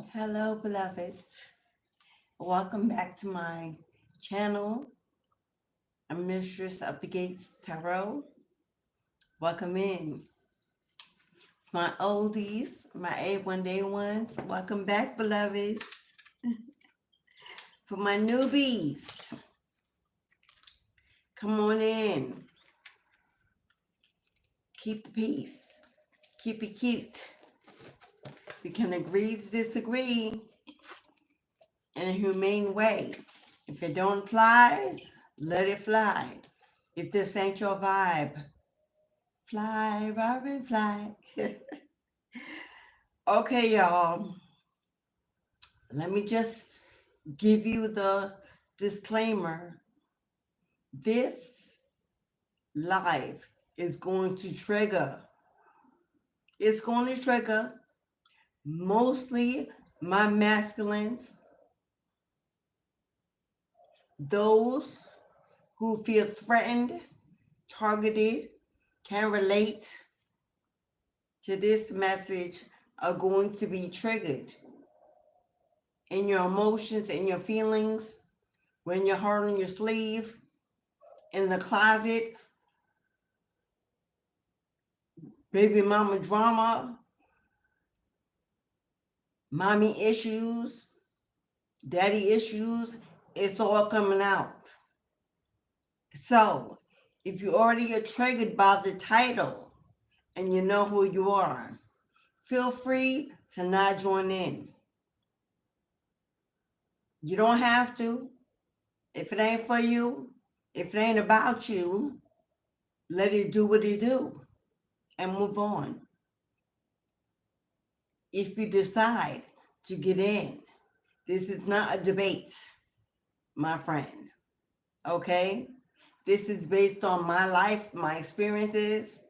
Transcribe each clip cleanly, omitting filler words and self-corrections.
Hello, beloveds. Welcome back to my channel. I'm Mistress of the Gates Tarot. Welcome in. For my oldies, my A1 day ones, welcome back, beloveds. For my newbies, come on in. Keep the peace. Keep it cute. We can agree to disagree in a humane way. If it don't apply, let it fly. If this ain't your vibe, fly, Robin, fly. Okay, y'all. Let me just give you the disclaimer. This live is going to trigger. It's going to trigger mostly my masculines, those who feel threatened, targeted, can relate to this message are going to be triggered in your emotions and your feelings, when your heart on your sleeve, in the closet, baby mama drama, mommy issues, daddy issues, it's all coming out. So, if you already are triggered by the title and you know who you are, feel free to not join in. You don't have to. If it ain't for you, if it ain't about you, let it do what it do and move on. If you decide to get in, this is not a debate, my friend. Okay? This is based on my life, my experiences,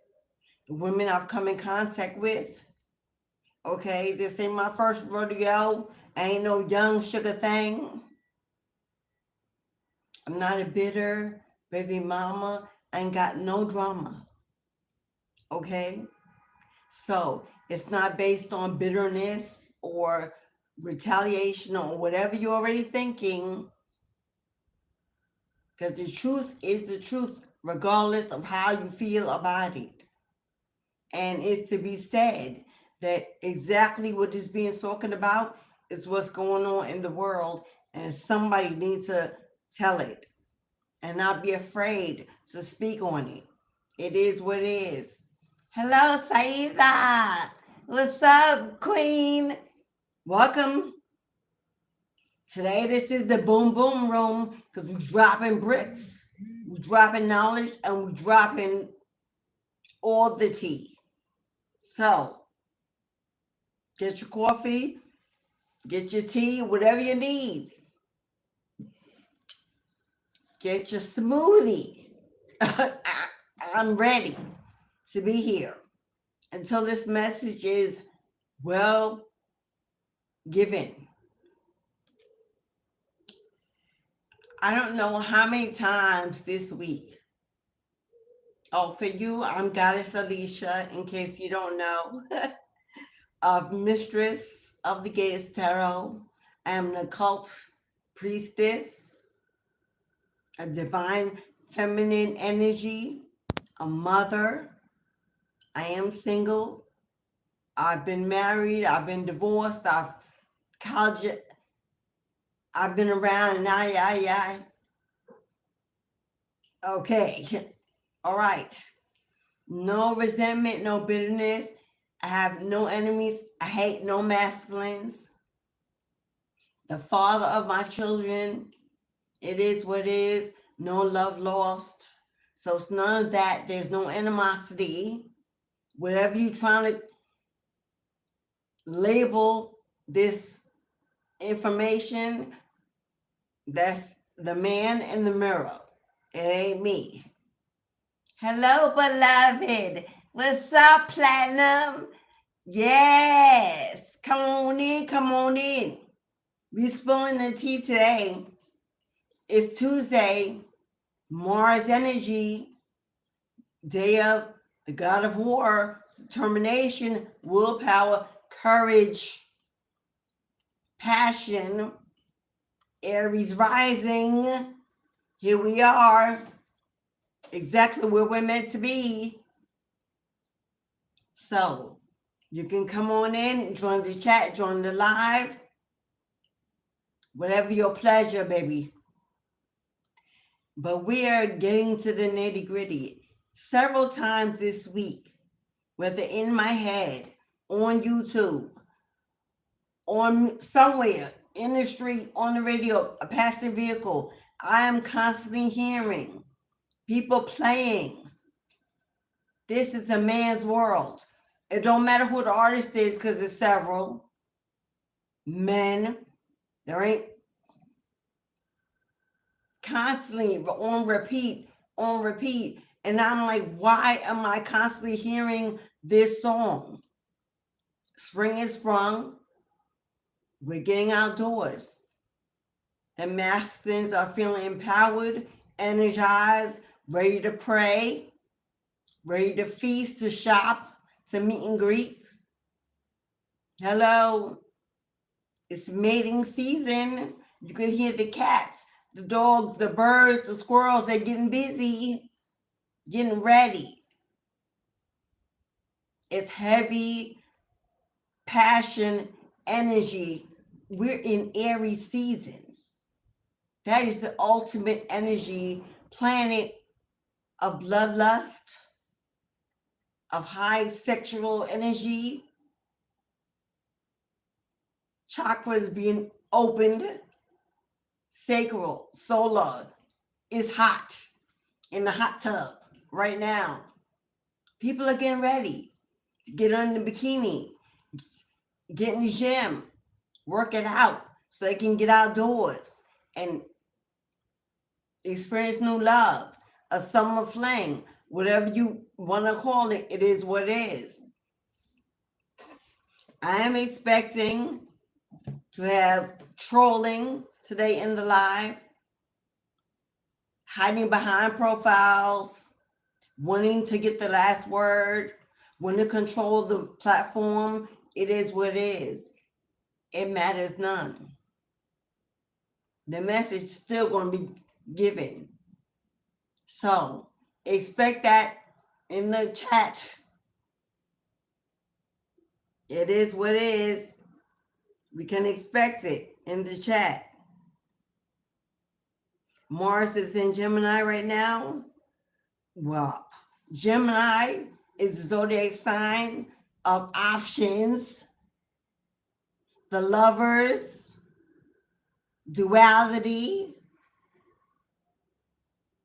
the women I've come in contact with. Okay? This ain't my first rodeo. I ain't no young sugar thing. I'm not a bitter baby mama. I ain't got no drama. Okay? So it's not based on bitterness or retaliation or whatever you're already thinking, because the truth is the truth regardless of how you feel about it. And it's to be said that exactly what is being spoken about is what's going on in the world, and somebody needs to tell it and not be afraid to speak on it. It is what it is. Hello, Saida. What's up, Queen? Welcome. Today, this is the boom boom room because we're dropping bricks, we're dropping knowledge, and we're dropping all the tea. So, get your coffee, get your tea, whatever you need. Get your smoothie. I'm ready to be here until this message is well given. I don't know how many times this week. Oh, for you, I'm Goddess Alicia, in case you don't know. Mistress of the Gates Tarot. I am an occult priestess, a divine feminine energy, a mother. I am single. I've been married. I've been divorced. I've been around and I. Okay. All right. No resentment, no bitterness. I have no enemies. I hate no masculines. The father of my children. It is what it is. No love lost. So it's none of that. There's no animosity. Whatever you're trying to label this information, that's the man in the mirror. It ain't me. Hello, beloved. What's up, Platinum? Yes. Come on in, come on in. We spilling the tea today. It's Tuesday, Mars energy, day of the god of war, determination, willpower, courage. passion, Aries rising. Here we are, exactly where we're meant to be. So you can come on in, join the chat, join the live, whatever your pleasure, baby. But we are getting to the nitty gritty. Several times this week, whether in my head, on YouTube, on somewhere, in the street, on the radio, a passing vehicle, I am constantly hearing people playing. This is a man's world. It don't matter who the artist is, because there's several men. There ain't constantly on repeat. And I'm like, why am I constantly hearing this song? Spring is sprung. We're getting outdoors. The masculines are feeling empowered, energized, ready to pray, ready to feast, to shop, to meet and greet. Hello. It's mating season. You can hear the cats, the dogs, the birds, the squirrels. They're getting busy, getting ready. It's heavy passion, energy. We're in Aries season. That is the ultimate energy, planet of bloodlust, of high sexual energy, chakras being opened, sacral, solar is hot in the hot tub right now. People are getting ready to get under the bikini, get in the gym, work it out so they can get outdoors and experience new love, a summer fling, whatever you want to call it. It is what it is. I am expecting to have trolling today in the live, hiding behind profiles, wanting to get the last word, wanting to control the platform. It is what it is. It matters none. The message is still going to be given. So expect that in the chat. It is what it is. We can expect it in the chat. Mars is in Gemini right now. Well, Gemini is the zodiac sign of options, the lovers, duality.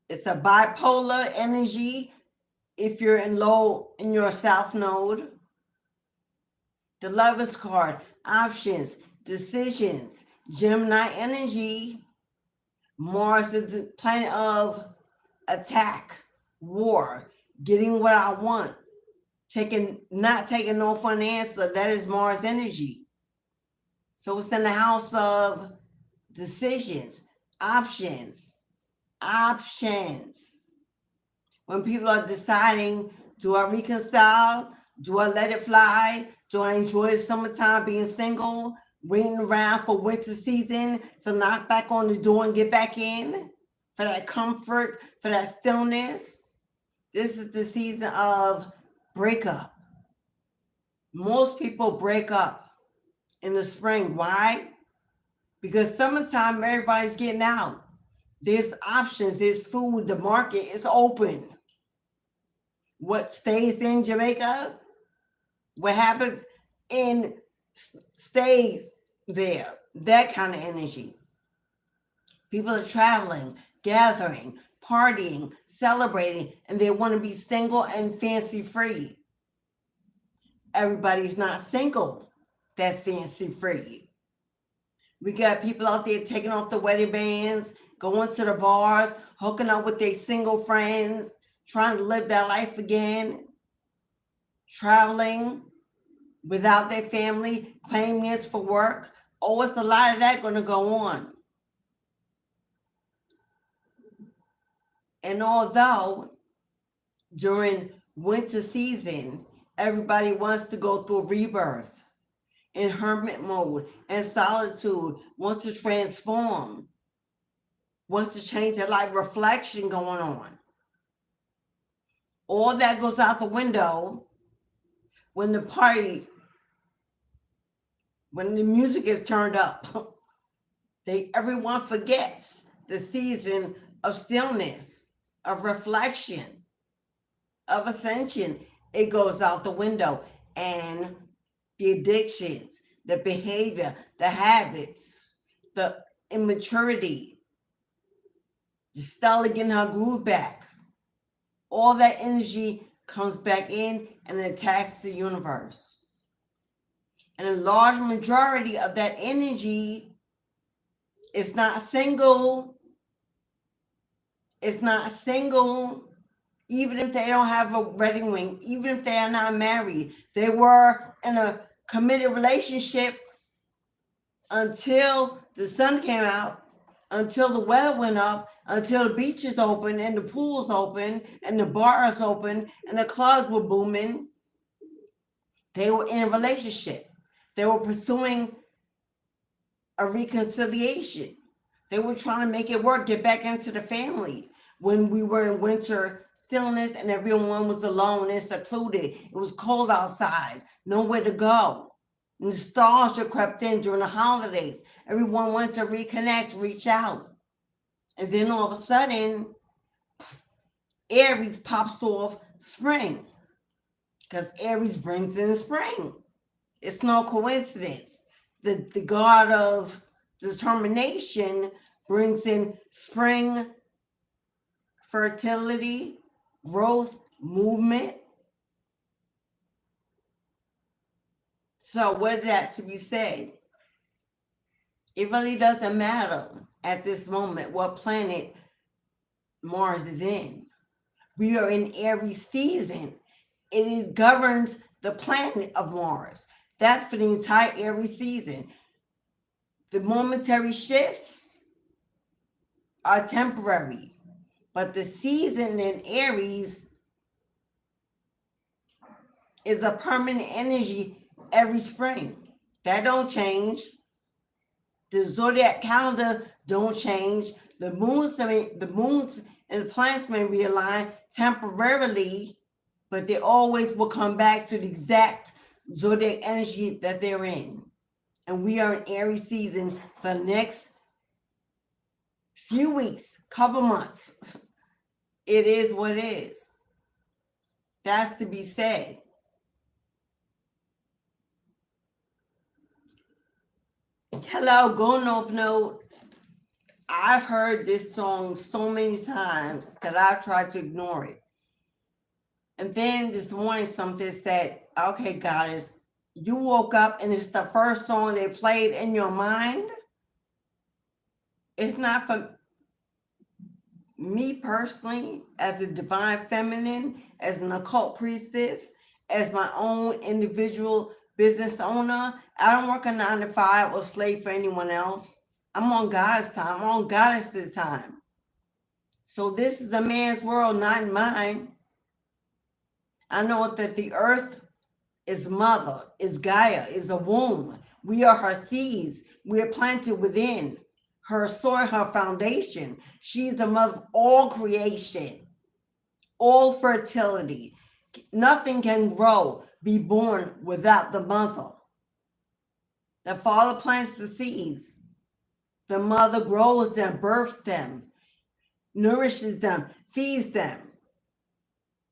It's a bipolar energy if you're in your south node. The lovers card, options, decisions, Gemini energy. Mars is the planet of attack, war, getting what I want, not taking no for an answer. That is Mars energy. So it's in the house of decisions, options. When people are deciding, do I reconcile? Do I let it fly? Do I enjoy the summertime being single, waiting around for winter season to knock back on the door and get back in? For that comfort, for that stillness. This is the season of breakup. Most people break up in the spring. Why? Because summertime, everybody's getting out. There's options, there's food, the market is open. What stays in Jamaica, what happens in stays there. That kind of energy. People are traveling, gathering, partying, celebrating, and they want to be single and fancy free. Everybody's not single that's fancy free. We got people out there taking off the wedding bands, going to the bars, hooking up with their single friends, trying to live their life again, traveling without their family, claiming it's for work. Oh, it's a lot of that going to go on. And although during winter season, everybody wants to go through rebirth in hermit mode and solitude, wants to transform, wants to change their life, reflection going on. All that goes out the window when the music is turned up. Everyone forgets the season of stillness, of reflection, of ascension. It goes out the window. And the addictions, the behavior, the habits, the immaturity, Stella getting her groove back, all that energy comes back in and attacks the universe. And a large majority of that energy is not single. It's not single. Even if they don't have a wedding ring, even if they are not married, they were in a committed relationship until the sun came out, until the weather went up, until the beaches open and the pools open and the bars open and the clubs were booming. They were in a relationship. They were pursuing a reconciliation. They were trying to make it work, get back into the family. When we were in winter stillness and everyone was alone and secluded, it was cold outside, nowhere to go. Nostalgia crept in during the holidays. Everyone wants to reconnect, reach out. And then all of a sudden, Aries pops off spring. Because Aries brings in spring. It's no coincidence. The god of determination brings in spring, fertility, growth, movement. So what that should be said? It really doesn't matter at this moment what planet Mars is in. We are in Aries season. It governs the planet of Mars. That's for the entire Aries season. The momentary shifts are temporary, but the season in Aries is a permanent energy every spring. That don't change. The zodiac calendar don't change. The moons and the planets may realign temporarily, but they always will come back to the exact zodiac energy that they're in. And we are in Aries season for the next few weeks, couple months. It is what it is. That's to be said. Hello, going off note. I've heard this song so many times that I've tried to ignore it. And then this morning something said, okay, goddess, you woke up and it's the first song they played in your mind. It's not for me personally, as a divine feminine, as an occult priestess, as my own individual business owner. I don't work a 9 to 5 or slave for anyone else. I'm on God's time. I'm on goddess's time. So this is a man's world, not mine. I know that the earth is mother, is Gaia, is a womb. We are her seeds. We are planted within her soil, her foundation. She's the mother of all creation, all fertility. Nothing can grow, be born without the mother. The father plants the seeds. The mother grows them, births them, nourishes them, feeds them.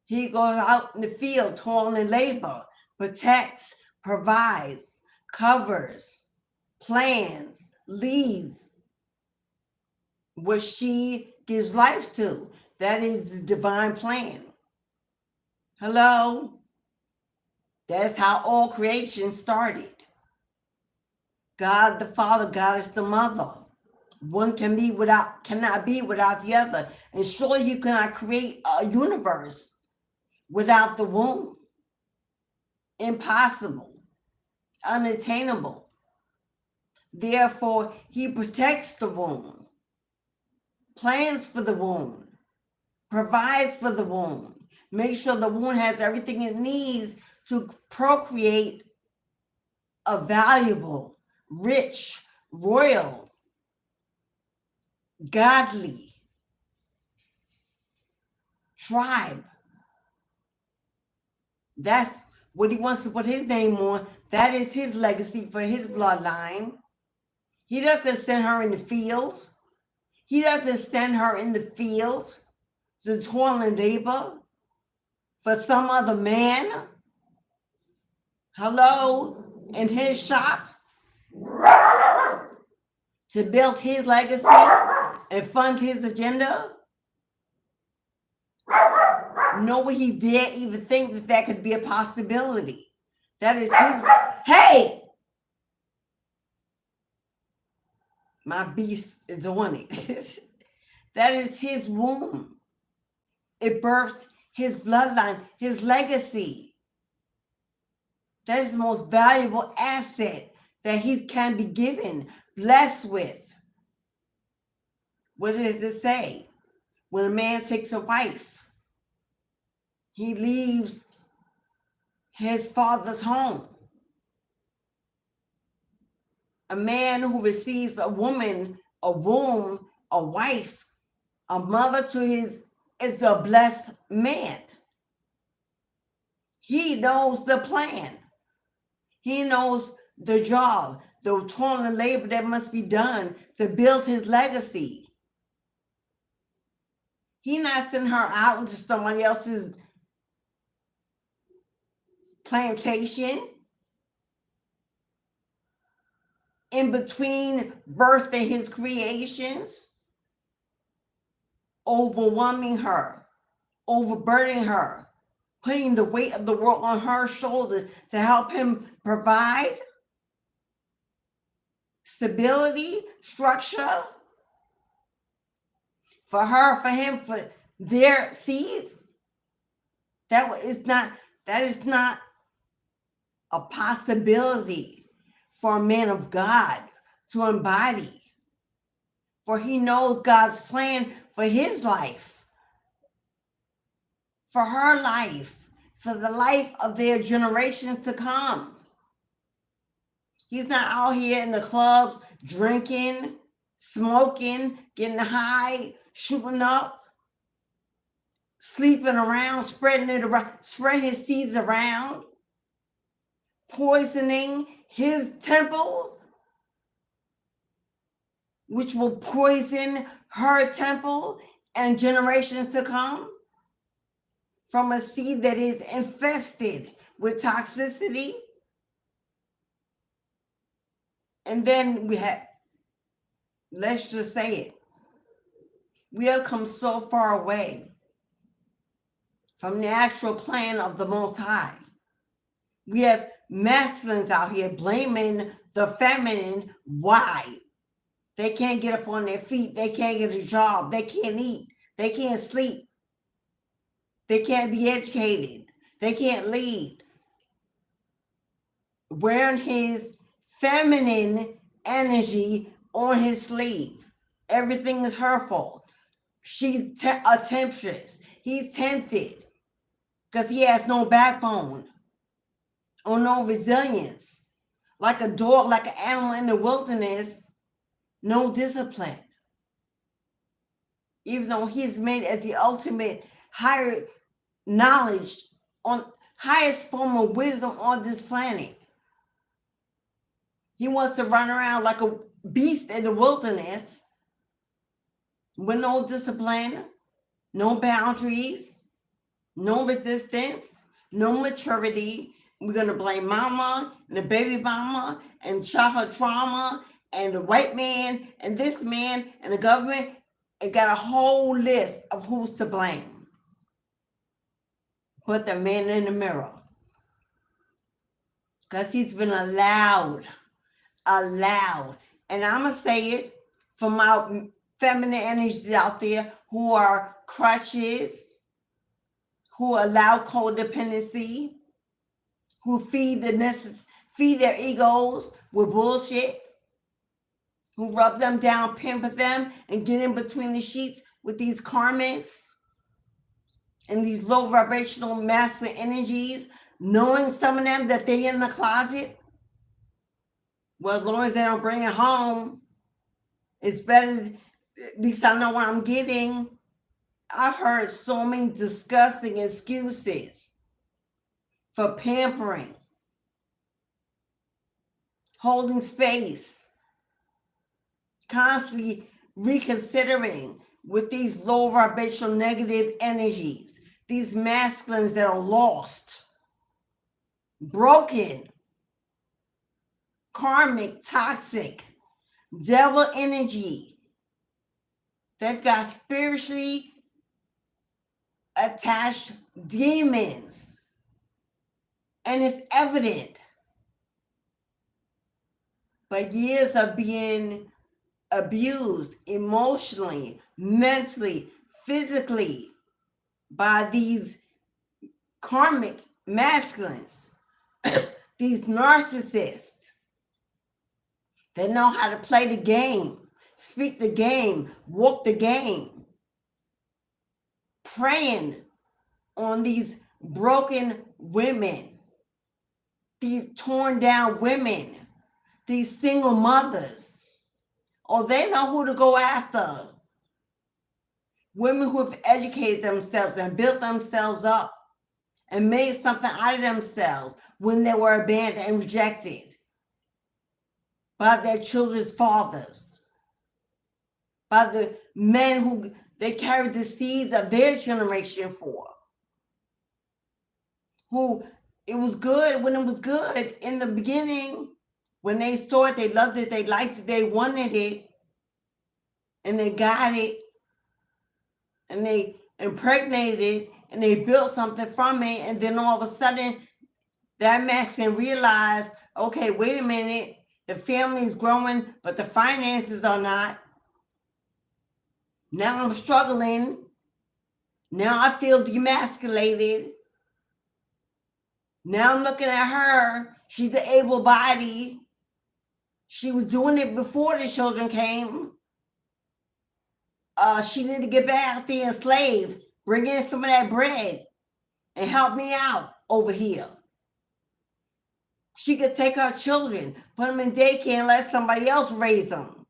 He goes out in the field, toil and labor, protects, provides, covers, plans, leads, what she gives life to. That is the divine plan. Hello? That's how all creation started. God the Father, Goddess the Mother. One cannot be without the other. And surely you cannot create a universe without the womb. Impossible. Unattainable. Therefore, he protects the womb, plans for the womb, provides for the womb, makes sure the womb has everything it needs to procreate a valuable, rich, royal, godly tribe. That's what he wants to put his name on. That is his legacy for his bloodline. He doesn't send her in the fields. He doesn't send her in the fields to toil and labor for some other man. Hello, in his shop to build his legacy and fund his agenda. Nor would he dare even think that that could be a possibility. That is his. Hey! My beast is on it. That is his womb. It births his bloodline, his legacy. That is the most valuable asset that he can be given, blessed with. What does it say? When a man takes a wife, he leaves his father's home. A man who receives a woman, a womb, a wife, a mother to his, is a blessed man. He knows the plan. He knows the job, the toil and labor that must be done to build his legacy. He not sending her out into somebody else's plantation in between birthing his creations, overwhelming her, overburdening her, putting the weight of the world on her shoulders to help him provide stability, structure for her, for him, for their seeds. That is not a possibility for a man of God to embody. For he knows God's plan for his life, for her life, for the life of their generations to come. He's not out here in the clubs drinking, smoking, getting high, shooting up, sleeping around, spreading his seeds around, poisoning his temple, which will poison her temple and generations to come, from a seed that is infested with toxicity. And then let's just say it, we have come so far away from the actual plan of the Most High. We have masculines out here blaming the feminine. Why? They can't get up on their feet. They can't get a job. They can't eat. They can't sleep. They can't be educated. They can't lead. Wearing his feminine energy on his sleeve. Everything is her fault. She's a temptress. He's tempted because he has no backbone or no resilience. Like a dog, like an animal in the wilderness, no discipline. Even though he's made as the ultimate higher knowledge, on highest form of wisdom on this planet. He wants to run around like a beast in the wilderness with no discipline, no boundaries, no resistance, no maturity. We're going to blame mama and the baby mama and childhood trauma and the white man and this man and the government. It got a whole list of who's to blame. But the man in the mirror. Because he's been allowed. And I'm going to say it for my feminine energies out there who are crutches, who allow codependency, who feed their egos with bullshit, who rub them down, pimp them, and get in between the sheets with these karmics and these low vibrational masculine energies, knowing some of them that they're in the closet. Well, as long as they don't bring it home, it's better. At least I know what I'm getting. I've heard so many disgusting excuses for pampering, holding space, constantly reconsidering with these low vibrational negative energies, these masculines that are lost, broken, karmic, toxic, devil energy. They've got spiritually attached demons. And it's evident. But years of being abused emotionally, mentally, physically by these karmic masculines, these narcissists that know how to play the game, speak the game, walk the game, preying on these broken women, these torn down women, these single mothers. Oh, they know who to go after. Women who have educated themselves and built themselves up and made something out of themselves when they were abandoned and rejected by their children's fathers, by the men who they carried the seeds of their generation for, who it was good when it was good in the beginning, when they saw it, they loved it, they liked it, they wanted it, and they got it, and they impregnated it, and they built something from it, and then all of a sudden, that masculine realized, okay, wait a minute, the family's growing, but the finances are not. Now I'm struggling. Now I feel demasculated. Now I'm looking at her. She's an able body. She was doing it before the children came. She needed to get back out there and slave, bring in some of that bread, and help me out over here. She could take her children, put them in daycare, and let somebody else raise them.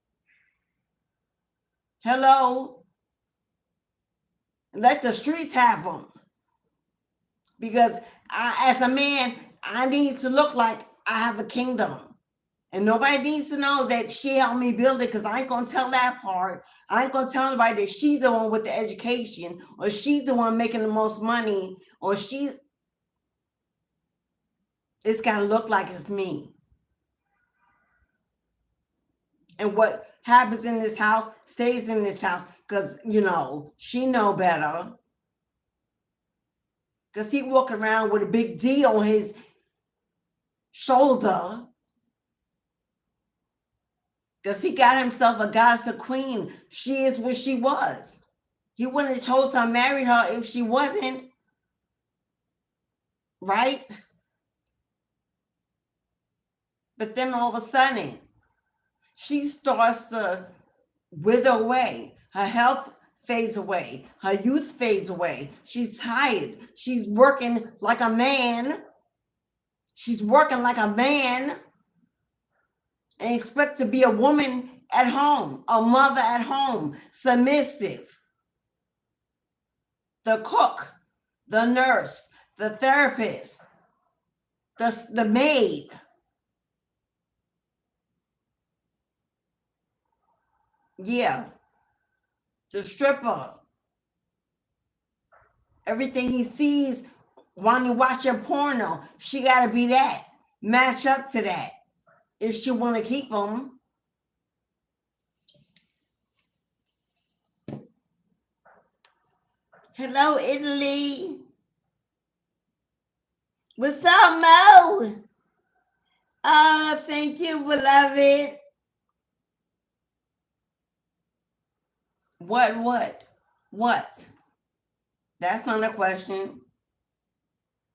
Hello? Let the streets have them. Because as a man, I need to look like I have a kingdom. And nobody needs to know that she helped me build it, because I ain't going to tell that part. I ain't going to tell nobody that she's the one with the education, or she's the one making the most money, or she's... It's got to look like it's me. And what happens in this house stays in this house, because, you know, she know better. Because he walk around with a big D on his shoulder. Because he got himself a goddess, a queen. She is what she was. He wouldn't have chose her, married her if she wasn't. Right? But then all of a sudden, she starts to wither away. Her health fades away. Her youth fades away. She's tired. She's working like a man. She's working like a man and expect to be a woman at home, a mother at home, submissive. The cook, the nurse, the therapist, the maid. Yeah. The stripper. Everything he sees when he watching porno, she got to be that. Match up to that if she want to keep him. Hello, Italy. What's up, Mo? Oh, thank you, beloved. What? That's not a question.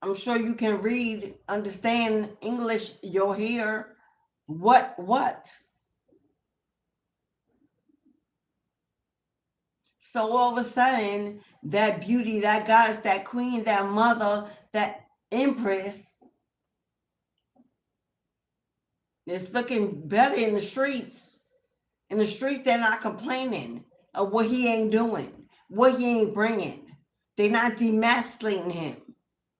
I'm sure you can read, understand English. You're here. What? So all of a sudden, that beauty, that goddess, that queen, that mother, that empress It's looking better in the streets. In the streets, they're not complaining of what he ain't doing, what he ain't bringing. They're not demasculating him.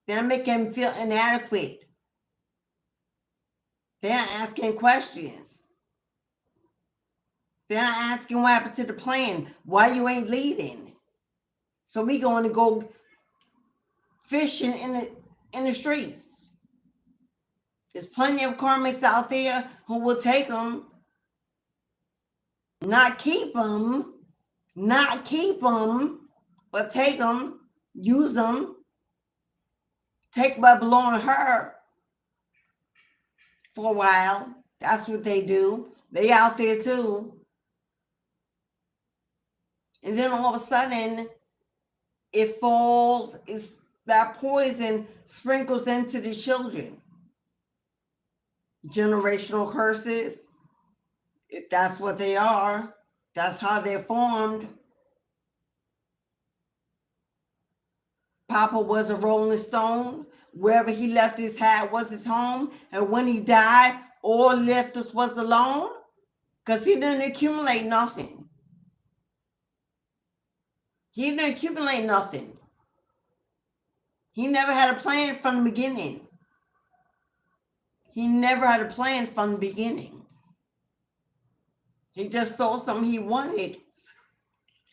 They're not making him feel inadequate. They're not asking questions. They're not asking what happened to the plan, why you ain't leading. So we going to go fishing in the streets. There's plenty of karmics out there who will take them, not keep them, but take them, use them, take what belong to her for a while. That's what they do. They out there too. And then all of a sudden, it falls, that poison sprinkles into the children. Generational curses, that's what they are. That's how they're formed. Papa was a rolling stone. Wherever he left his hat was his home. And when he died, all left us was alone. Because he didn't accumulate nothing. He didn't accumulate nothing. He never had a plan from the beginning. He never had a plan from the beginning. He just saw something he wanted,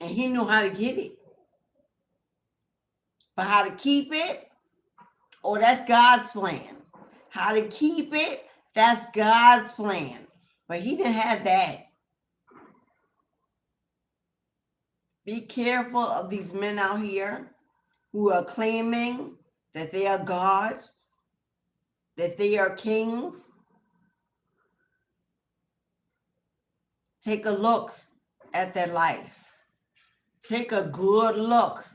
and he knew how to get it. But how to keep it, oh, that's God's plan. How to keep it, that's God's plan. But he didn't have that. Be careful of these men out here who are claiming that they are gods, that they are kings. Take a look at their life. Take a good look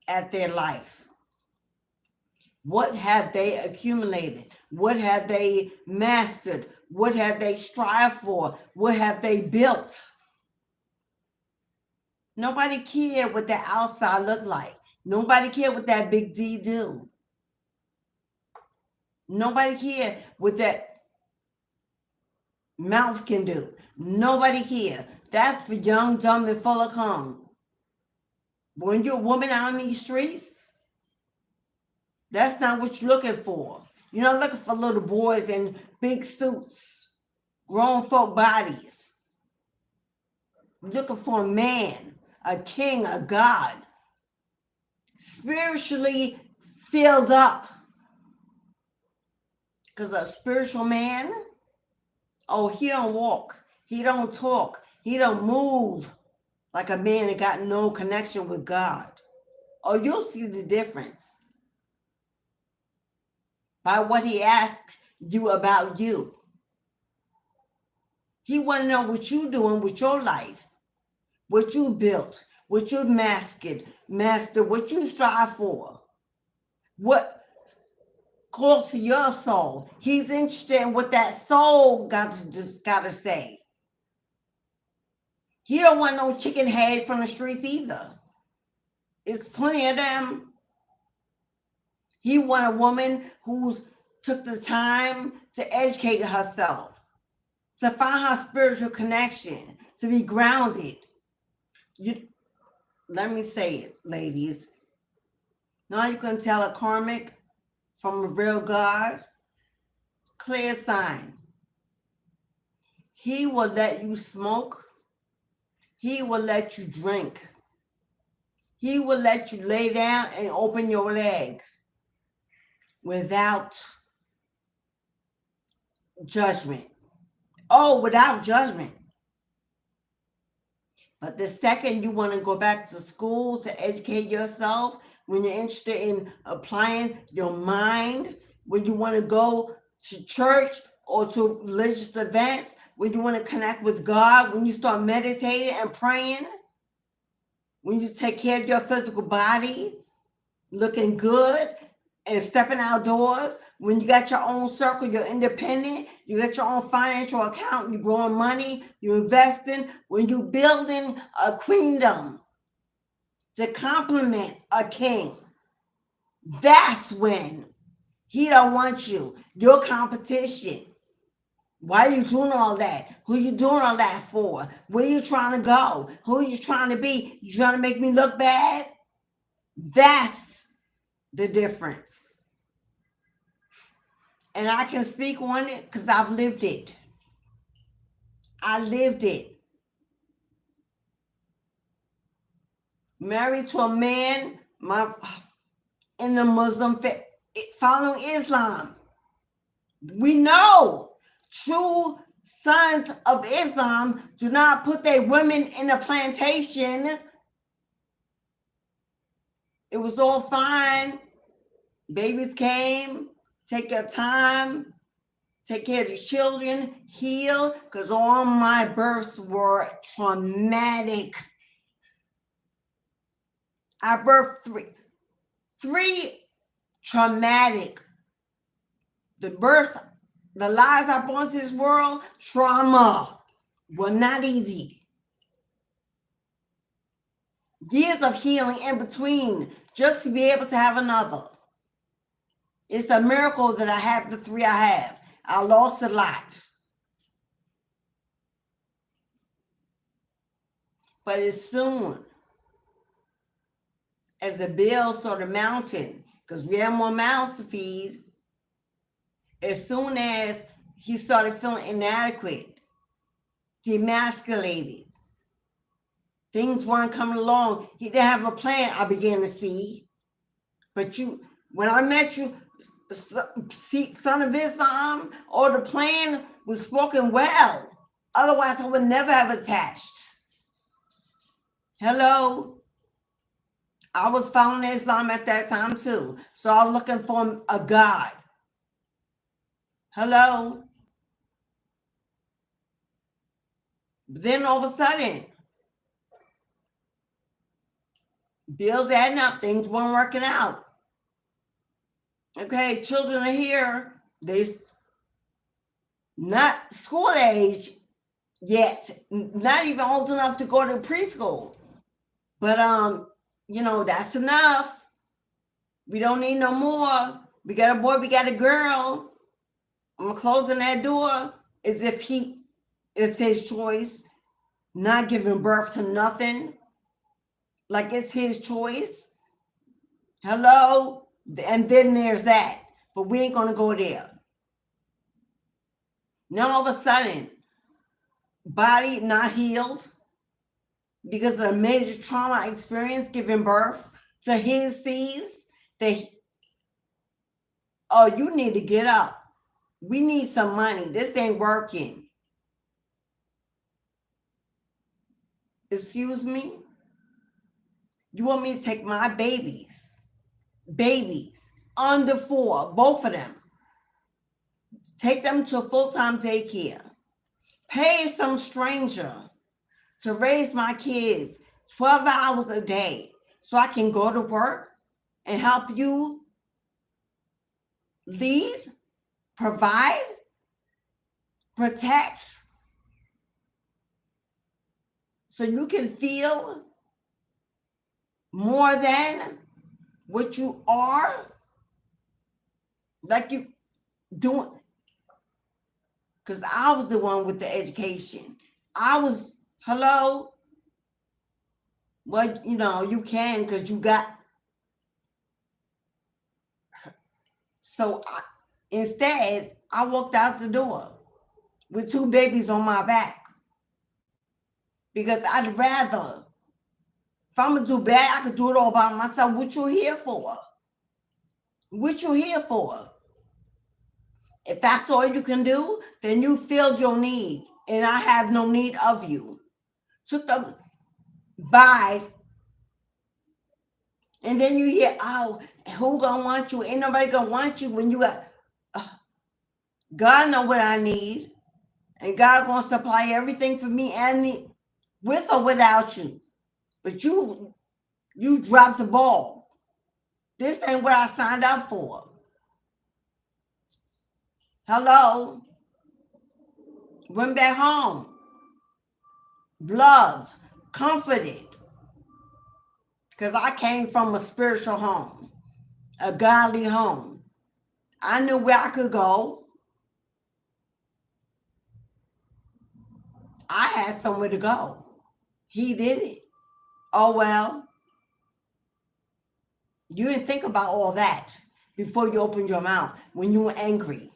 at their life. What have they accumulated? What have they mastered? What have they strived for? What have they built? Nobody cared what the outside looked like. Nobody cared what that big D do. Nobody cared what that mouth can do. Nobody cared. That's for young, dumb, and full of cum. When you're a woman out in these streets, that's not what you're looking for. You're not looking for little boys in big suits, grown folk bodies. You're looking for a man, a king, a god, spiritually filled up. Because a spiritual man, oh, he don't walk, he don't talk, he don't move like a man that got no connection with God. Oh, you'll see the difference by what he asks you about you. He want to know what you doing with your life, what you built, what you mastered, what you strive for, what close to your soul. He's interested in what that soul got to say. He don't want no chicken head from the streets either. There's plenty of them. He want a woman who's took the time to educate herself, to find her spiritual connection, to be grounded. Let me say it, ladies. Now you can tell a karmic from a real God. Clear sign. He will let you smoke. He will let you drink. He will let you lay down and open your legs without judgment. Oh, without judgment. But the second you want to go back to school to educate yourself, when you're interested in applying your mind, when you want to go to church or to religious events, when you want to connect with God, when you start meditating and praying, when you take care of your physical body, looking good and stepping outdoors, when you got your own circle, you're independent, you got your own financial account, you're growing money, you're investing, when you're building a queendom to complement a king, that's when he don't want you, your competition. Why are you doing all that? Who you doing all that for? Where you trying to go? Who you trying to be? You trying to make me look bad? That's the difference. And I can speak on it because I've lived it. I lived it. Married to a man in the Muslim faith, following Islam. We know true sons of Islam do not put their women in a plantation. It was all fine. Babies came. Take your time. Take care of your children. Heal. Because all my births were traumatic. I birthed three traumatic. The lives I brought into this world, trauma, were not easy. Years of healing in between just to be able to have another. It's a miracle that I have the three I have. I lost a lot. But as soon as the bills started mounting, because we had more mouths to feed, as soon as he started feeling inadequate, demasculated, things weren't coming along, he didn't have a plan, I began to see. But when I met you, son of Islam, or the plan was spoken well. Otherwise, I would never have attached. Hello? I was following Islam at that time too. So I was looking for a God. Hello? Then all of a sudden, bills adding up, things weren't working out. Okay, children are here. They not school age yet, not even old enough to go to preschool. But that's enough. We don't need no more. We got a boy, we got a girl. I'm closing that door as if it's his choice, not giving birth to nothing. Like it's his choice. Hello? And then there's that. But we ain't going to go there. Now all of a sudden, body not healed because of a major trauma experience giving birth to his seeds. You need to get up. We need some money. This ain't working. Excuse me? You want me to take my babies under 4, both of them, take them to full-time daycare, pay some stranger to raise my kids 12 hours a day so I can go to work and help you lead, provide, protect, so you can feel more than what you are, like you doing. Because I was the one with the education. Hello? Well, you can because you got. So instead, I walked out the door with 2 babies on my back. Because I'd rather, if I'm going to do bad, I could do it all by myself. What you here for? What you here for? If that's all you can do, then you filled your need. And I have no need of you. Took them by. And then you hear, who gonna want you? Ain't nobody gonna want you when you got, God know what I need. And God gonna supply everything for me and with or without you. But you dropped the ball. This ain't what I signed up for. Hello? Went back home. Loved, comforted. Because I came from a spiritual home, a godly home. I knew where I could go. had somewhere to go. He did it. Oh, well, you didn't think about all that before you opened your mouth when you were angry.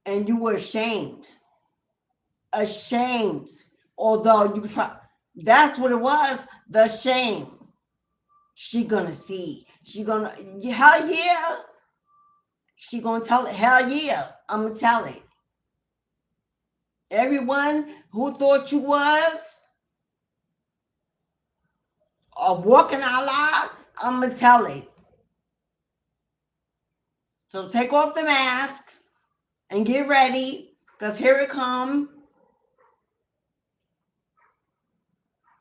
And you were ashamed. Ashamed. Although you try. That's what it was. The shame. She gonna see. She gonna, hell yeah. She gonna tell it. Hell yeah. I'm gonna tell it. Everyone who thought you was walking out loud, I'm gonna tell it. So take off the mask and get ready, because here it come.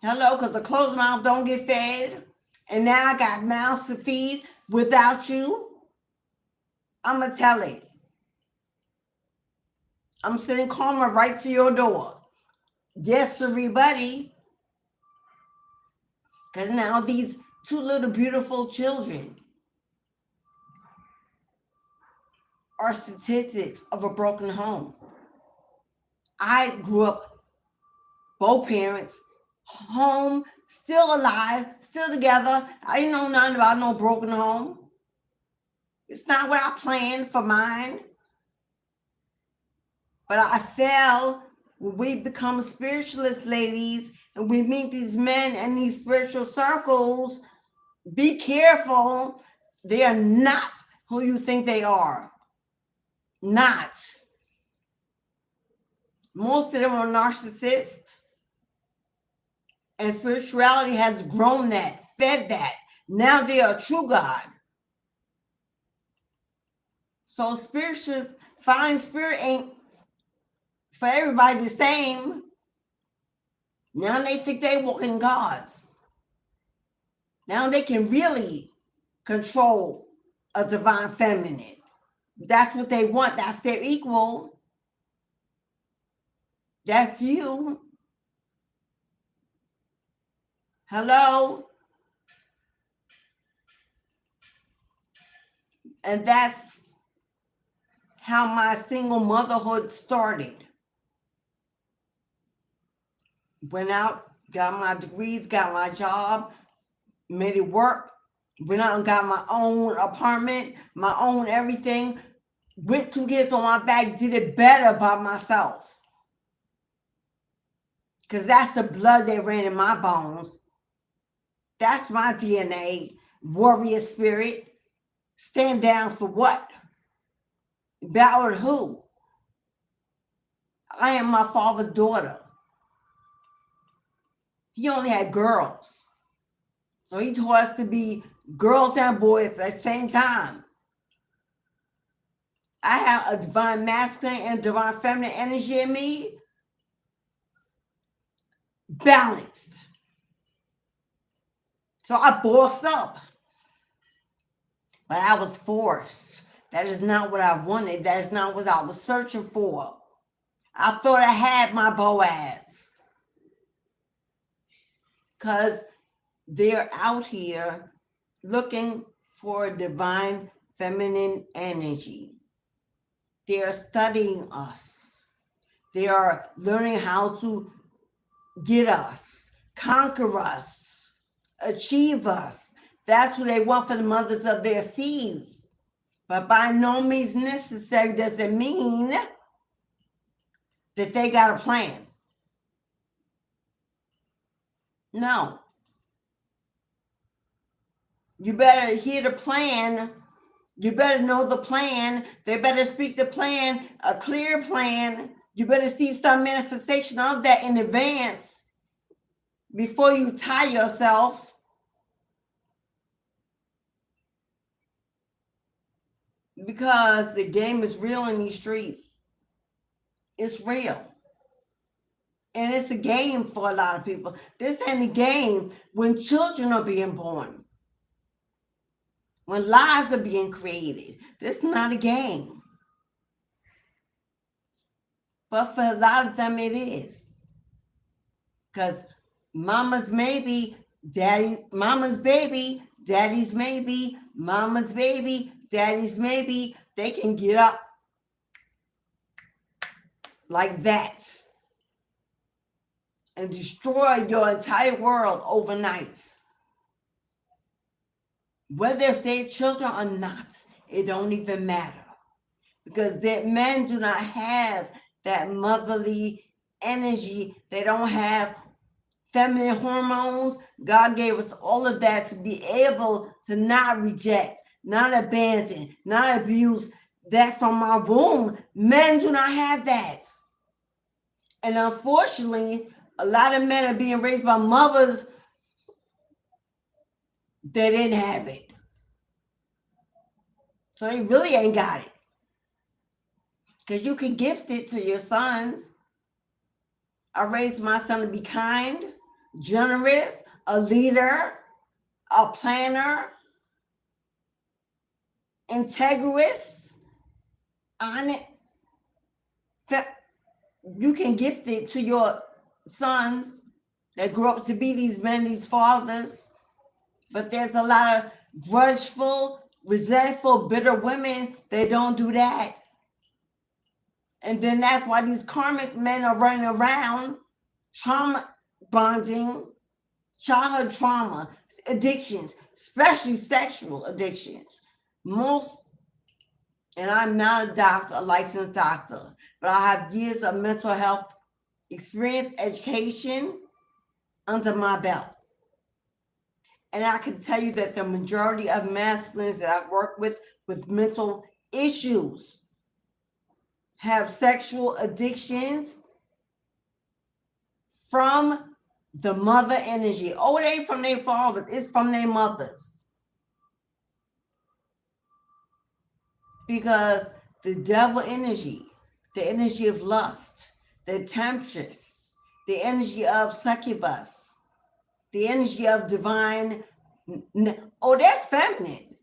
Hello, because the closed mouth don't get fed. And now I got mouths to feed without you. I'm going to tell it. I'm sending karma right to your door. Yes, everybody. Because now these two little beautiful children are statistics of a broken home. I grew up, both parents, home, still alive, still together. I didn't know nothing about no broken home. It's not what I planned for mine. But I fell when we become spiritualist ladies and we meet these men in these spiritual circles. Be careful. They are not who you think they are. Not. Most of them are narcissists. And spirituality has grown that, fed that. Now they are true God. So spiritualists find spirit ain't for everybody the same. Now they think they walking gods. Now they can really control a divine feminine. That's what they want. That's their equal. That's you. Hello? And that's how my single motherhood started. Went out, got my degrees, got my job, made it work. Went out and got my own apartment, my own everything. With 2 kids on my back, did it better by myself. Because that's the blood that ran in my bones. That's my DNA. Warrior spirit. Stand down for what? Bow to who? I am my father's daughter. He only had girls. So he taught us to be girls and boys at the same time. I have a divine masculine and divine feminine energy in me. Balanced. So I bossed up. But I was forced. That is not what I wanted. That is not what I was searching for. I thought I had my Boaz. Because they're out here looking for divine feminine energy. They are studying us. They are learning how to get us, conquer us, achieve us. That's what they want for the mothers of their seeds. But by no means necessary doesn't mean that they got a plan. No. You better hear the plan. You better know the plan. They better speak the plan, a clear plan. You better see some manifestation of that in advance before you tie yourself. Because the game is real in these streets. It's real. And it's a game for a lot of people. This ain't a game when children are being born. When lives are being created. This is not a game. But for a lot of them it is. Because mama's maybe, mama's baby, daddy's maybe, mama's baby, daddy's maybe, they can get up like that and destroy your entire world overnight. Whether it's their children or not, it don't even matter. Because that men do not have that motherly energy. They don't have feminine hormones. God gave us all of that to be able to not reject, not abandon, not abuse that from our womb. Men do not have that. And unfortunately, a lot of men are being raised by mothers that didn't have it. So they really ain't got it. Because you can gift it to your sons. I raised my son to be kind, generous, a leader, a planner, integrous, honest. You can gift it to your sons that grew up to be these men, these fathers. But there's a lot of grudgeful, resentful, bitter women that don't do that. And then that's why these karmic men are running around, trauma bonding, childhood trauma, addictions, especially sexual addictions. Most, and I'm not a doctor, a licensed doctor, but I have years of mental health experience, education under my belt. And I can tell you that the majority of masculines that I work with mental issues have sexual addictions from the mother energy. Oh, it ain't from their fathers, it's from their mothers. Because the devil energy, the energy of lust, the temptress, the energy of succubus, the energy of divine, oh, that's feminine.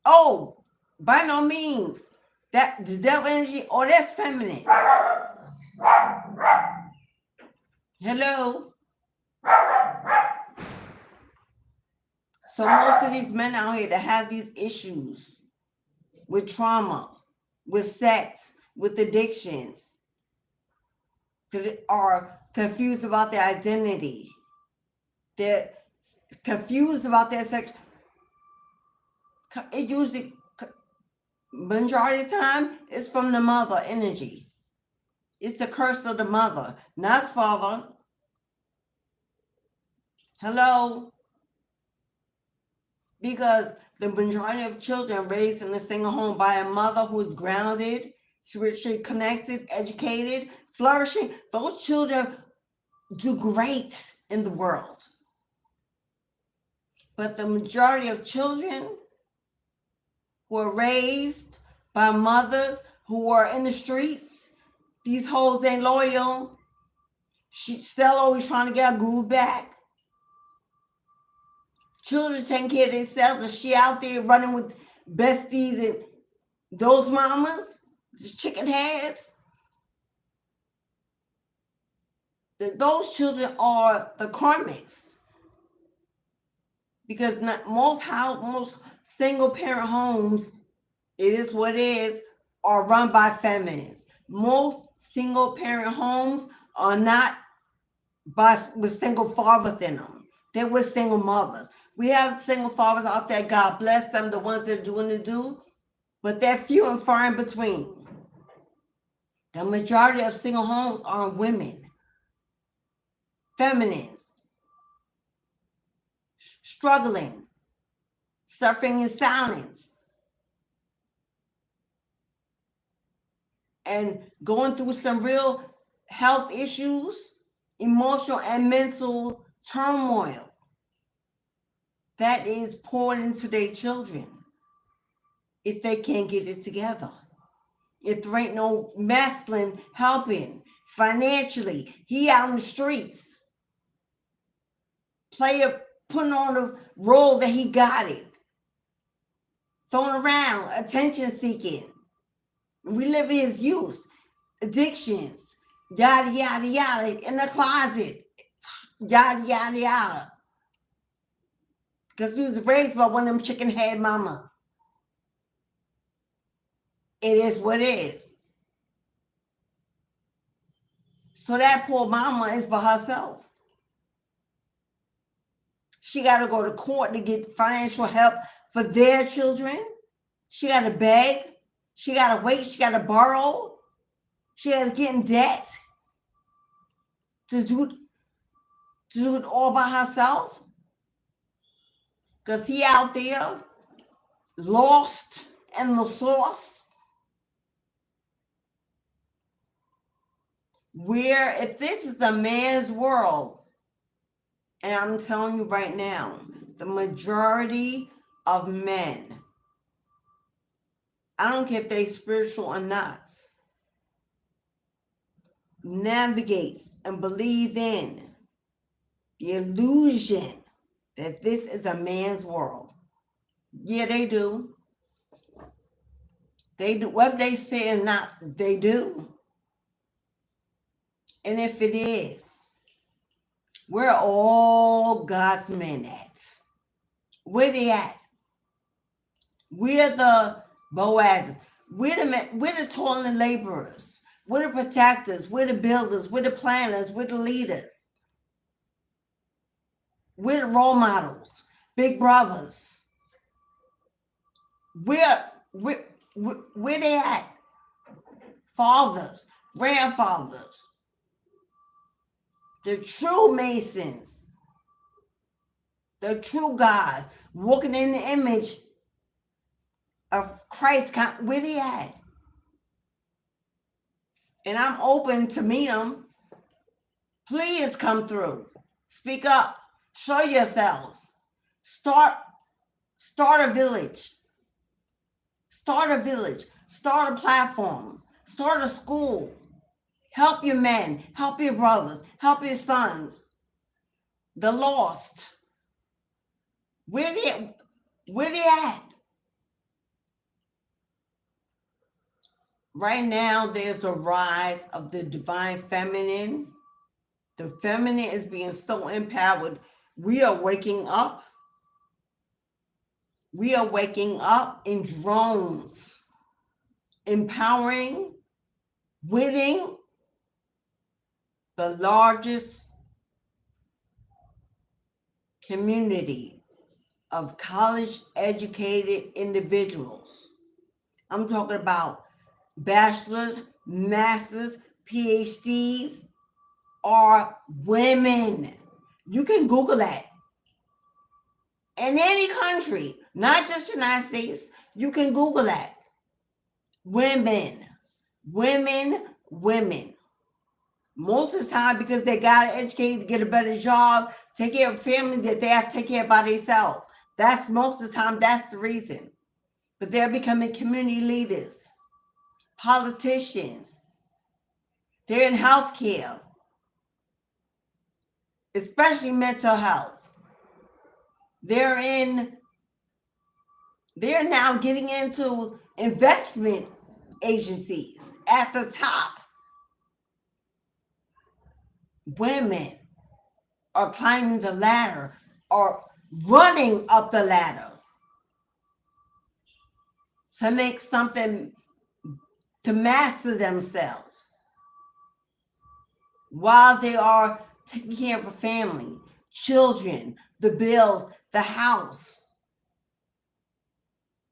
Oh, by no means. That the devil energy, oh, that's feminine. Hello. So most of these men out here that have these issues with trauma, with sex, with addictions, that are confused about their identity. They're confused about their sex. It usually, majority of the time, is from the mother energy. It's the curse of the mother, not the father. Hello? Because the majority of children raised in a single home by a mother who is grounded, spiritually connected, educated, flourishing, those children do great in the world. But the majority of children who are raised by mothers who are in the streets, these hoes ain't loyal. She's still always trying to get her groove back. Children taking care of themselves, and she out there running with besties and those mamas, the chicken heads. Those children are the karmics. Because most single parent homes, it is what it is, are run by feminists. Most single parent homes are not with single fathers in them. They're with single mothers. We have single fathers out there, God bless them, the ones that are doing the do, but they're few and far in between. The majority of single homes are women, feminines, struggling, suffering in silence, and going through some real health issues, emotional and mental turmoil that is poured into their children if they can't get it together. If there ain't no masculine helping financially, he out in the streets, putting on the role that he got it, thrown around, attention seeking, reliving his youth, addictions, yada, yada, yada, in the closet, yada, yada, yada. Because he was raised by one of them chicken head mamas. It is what it is. So that poor mama is by herself. She got to go to court to get financial help for their children. She got to beg. She got to wait. She got to borrow. She got to get in debt to do it all by herself. Because he out there lost in the sauce. Where if this is a man's world, and I'm telling you right now, the majority of men, I don't care if they spiritual or not, navigates and believe in the illusion that this is a man's world. Yeah, they do. They do. Whether they say it or not, they do. And if it is, where are all God's men at? Where they at? We're the Boazes. We're the toiling laborers. We're the protectors. We're the builders. We're the planners. We're the leaders. We're the role models. Big brothers. Where they at? Fathers. Grandfathers. The true Masons. The true gods. Walking in the image of Christ. Where they at? And I'm open to meet them. Please come through. Speak up. Show yourselves. Start a village. Start a village. Start a platform. Start a school. Help your men. Help your brothers. Help your sons. The lost. Where they at? Right now, there's a rise of the divine feminine. The feminine is being so empowered. We are waking up. We are waking up in drones, empowering, winning the largest community of college-educated individuals. I'm talking about bachelors, masters, PhDs, are women. You can Google that. In any country, not just United States, you can Google that. Women. Most of the time, because they got to educate to get a better job, take care of family that they have to take care of by themselves. That's most of the time, that's the reason. But they're becoming community leaders, politicians. They're in healthcare, especially mental health. They're now getting into investment agencies at the top. Women are climbing the ladder or running up the ladder to make something, to master themselves while they are taking care of a family, children, the bills, the house,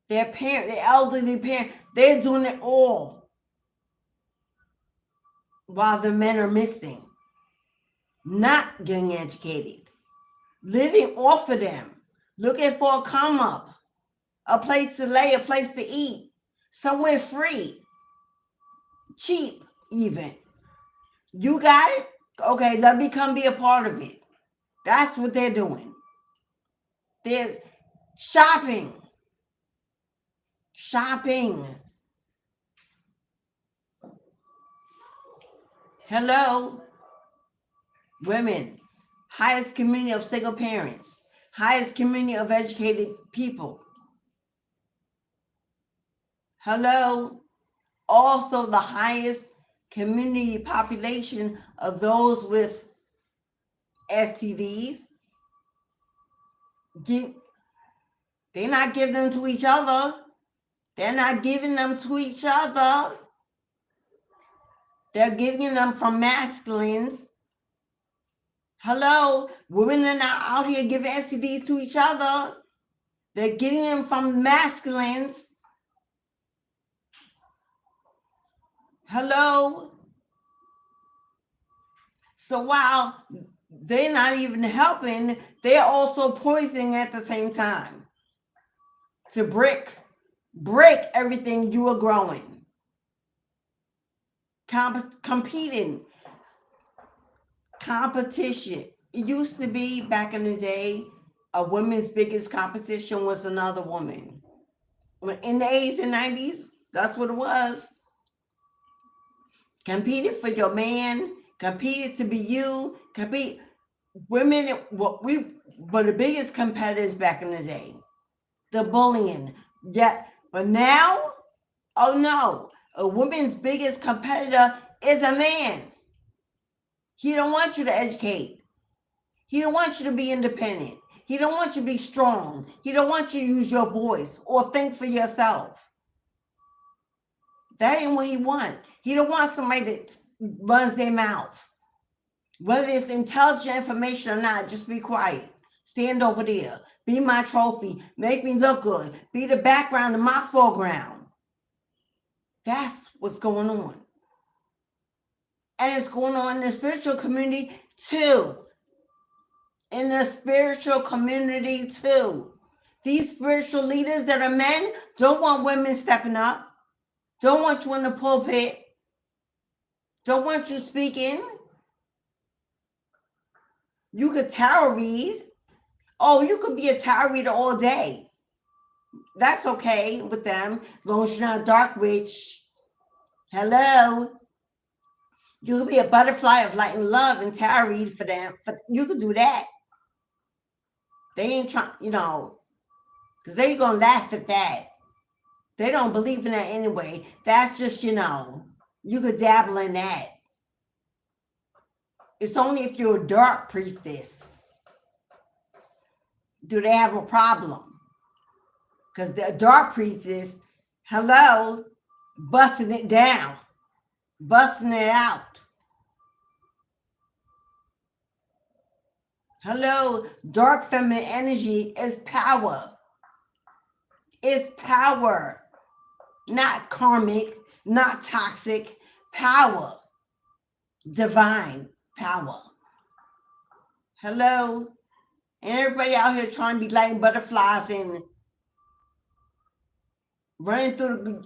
their parent, their elderly parent. They're doing it all while the men are missing, not getting educated, living off of them, looking for a come up, a place to lay, a place to eat, somewhere free, cheap even. You got it? Okay, let me come be a part of it. That's what they're doing. There's shopping. Hello, women, highest community of single parents, highest community of educated people. Hello, also the highest community population of those with STDs. They're not giving them to each other. They're They're getting them from masculines. Hello, women are not out here giving STDs to each other. They're getting them from masculines. Hello. So while they're not even helping, they're also poisoning at the same time to break everything you are growing. Competing. Competition. It used to be back in the day, a woman's biggest competition was another woman. In the 80s and 90s, that's what it was. Competed for your man, competed to be you, compete. Women were the biggest competitors back in the day. The bullying. Yeah, but now, oh no, a woman's biggest competitor is a man. He don't want you to educate. He don't want you to be independent. He don't want you to be strong. He don't want you to use your voice or think for yourself. That ain't what he want. He don't want somebody that runs their mouth. Whether it's intelligent information or not, just be quiet. Stand over there. Be my trophy. Make me look good. Be the background in my foreground. That's what's going on. And it's going on in the spiritual community too. In the spiritual community too. These spiritual leaders that are men don't want women stepping up. Don't want you in the pulpit. Don't want you speaking. You could tarot read. Oh, you could be a tarot reader all day. That's okay with them, as long as you're not a dark witch. Hello. You could be a butterfly of light and love and tarot read for them. You could do that. They ain't trying, because they going to laugh at that. They don't believe in that anyway. That's just, you could dabble in that. It's only if you're a dark priestess do they have a problem. Because the dark priestess, hello, busting it down, busting it out. Hello, dark feminine energy is power. It's power. Not karmic, not toxic. Power. Divine power. Hello. And everybody out here trying to be like butterflies and running through the...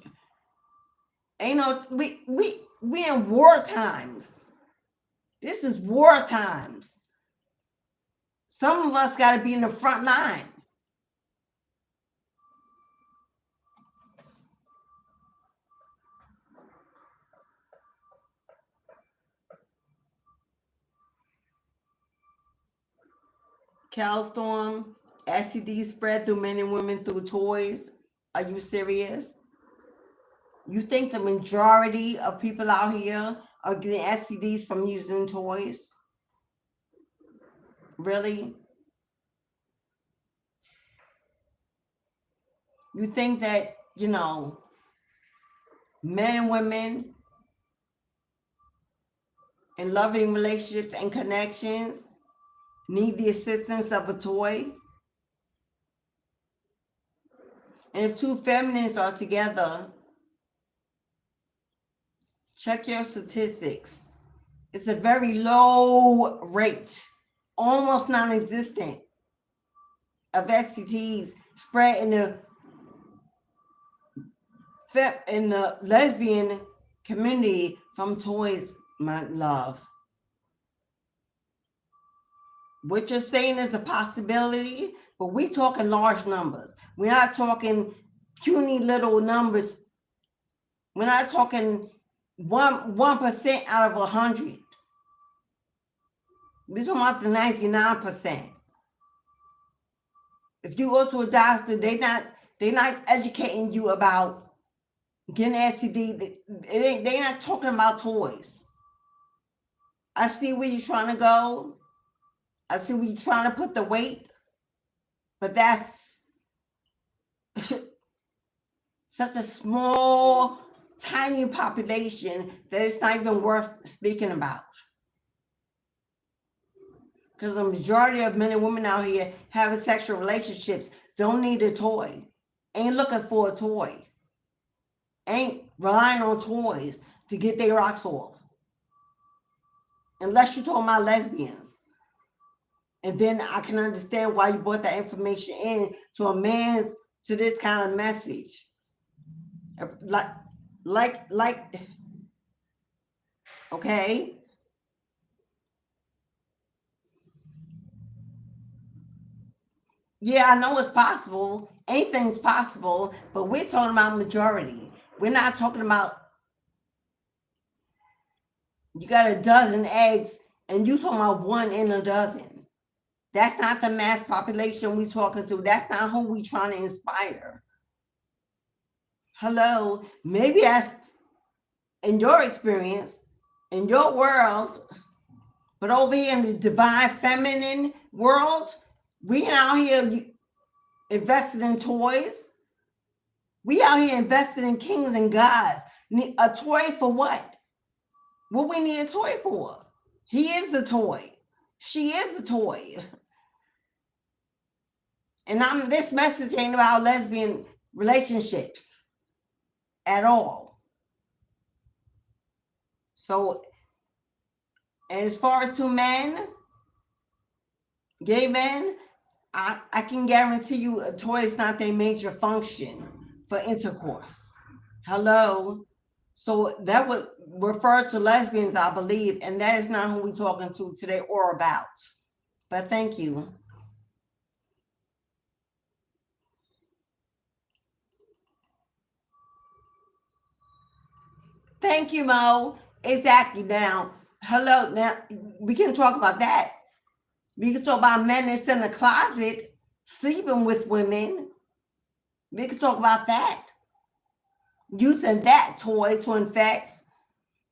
we in war times. This is war times. Some of us got to be in the front line. Calstorm, STD spread through men and women through toys. Are you serious? You think the majority of people out here are getting STDs from using toys? Really? You think that, men and women in loving relationships and connections need the assistance of a toy? And if two feminines are together, check your statistics. It's a very low rate, almost non-existent, of STDs spread in the lesbian community from toys, my love. What you're saying is a possibility, but we're talking large numbers. We're not talking puny little numbers. We're not talking 1% out of 100. We're talking about the 99%. If you go to a doctor, they're not educating you about getting STD. They're not talking about toys. I see where you're trying to go. I see where you're trying to put the weight, but that's such a small, tiny population that it's not even worth speaking about. Because the majority of men and women out here having sexual relationships don't need a toy. Ain't looking for a toy. Ain't relying on toys to get their rocks off. Unless you're talking about lesbians. And then I can understand why you brought that information in to this kind of message. Okay. Yeah, I know it's possible. Anything's possible, but we're talking about majority. We're not talking about you got a dozen eggs and you talking about one in a dozen. That's not the mass population we talking to. That's not who we trying to inspire. Hello, maybe that's in your experience, in your world, but over here in the divine feminine world, we out here invested in toys. We out here invested in kings and gods. A toy for what? What we need a toy for? He is the toy. She is the toy. And this message ain't about lesbian relationships at all. So, and as far as two men, gay men, I can guarantee you a toy is not their major function for intercourse. Hello? So that would refer to lesbians, I believe, and that is not who we're talking to today or about. But thank you. Thank you, Mo. Exactly. Now, hello. Now, we can talk about that. We can talk about men that's in the closet sleeping with women. We can talk about that. Using that toy to infect,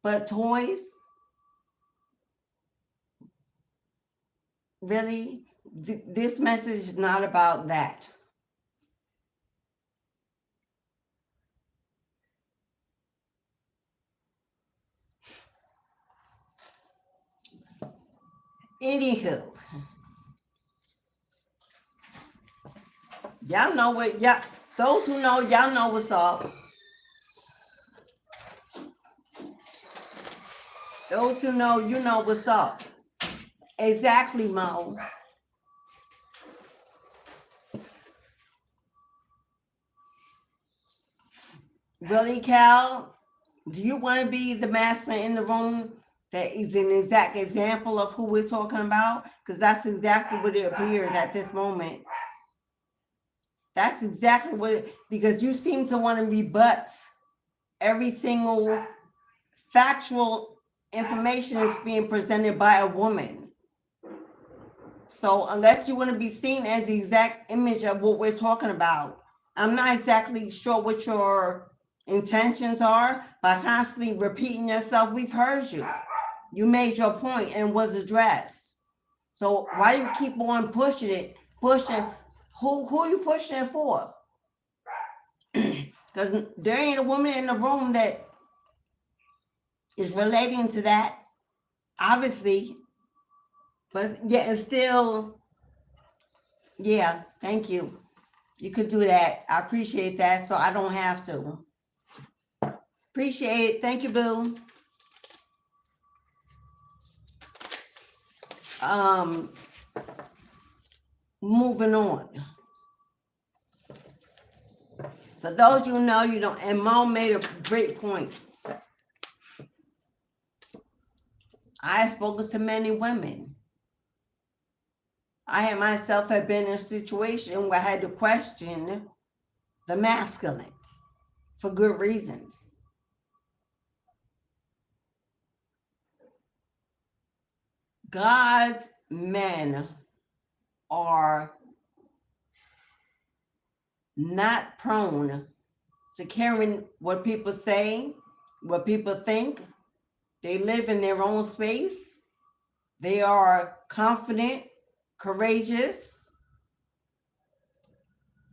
but toys? Really? This message is not about that. Anywho, y'all know what, y'all, those who know, y'all know what's up. Those who know, you know what's up. Exactly, Mo. Really, Cal? Do you want to be the master in the room that is an exact example of who we're talking about? Because that's exactly what it appears at this moment. That's exactly what because you seem to want to rebut every single factual information that's being presented by a woman. So unless you want to be seen as the exact image of what we're talking about, I'm not exactly sure what your intentions are. By constantly repeating yourself, we've heard you. You made your point and was addressed. So why you keep on pushing? Who are you pushing it for? Because there ain't a woman in the room that is relating to that, obviously. But yeah, it's still, yeah, thank you. You could do that. I appreciate that, so I don't have to. Appreciate it. Thank you, boo. Moving on. For those you know, you don't, and Mo made a great point. I have spoken to many women. I myself have been in a situation where I had to question the masculine for good reasons. God's men are not prone to caring what people say, what people think. They live in their own space. They are confident, courageous.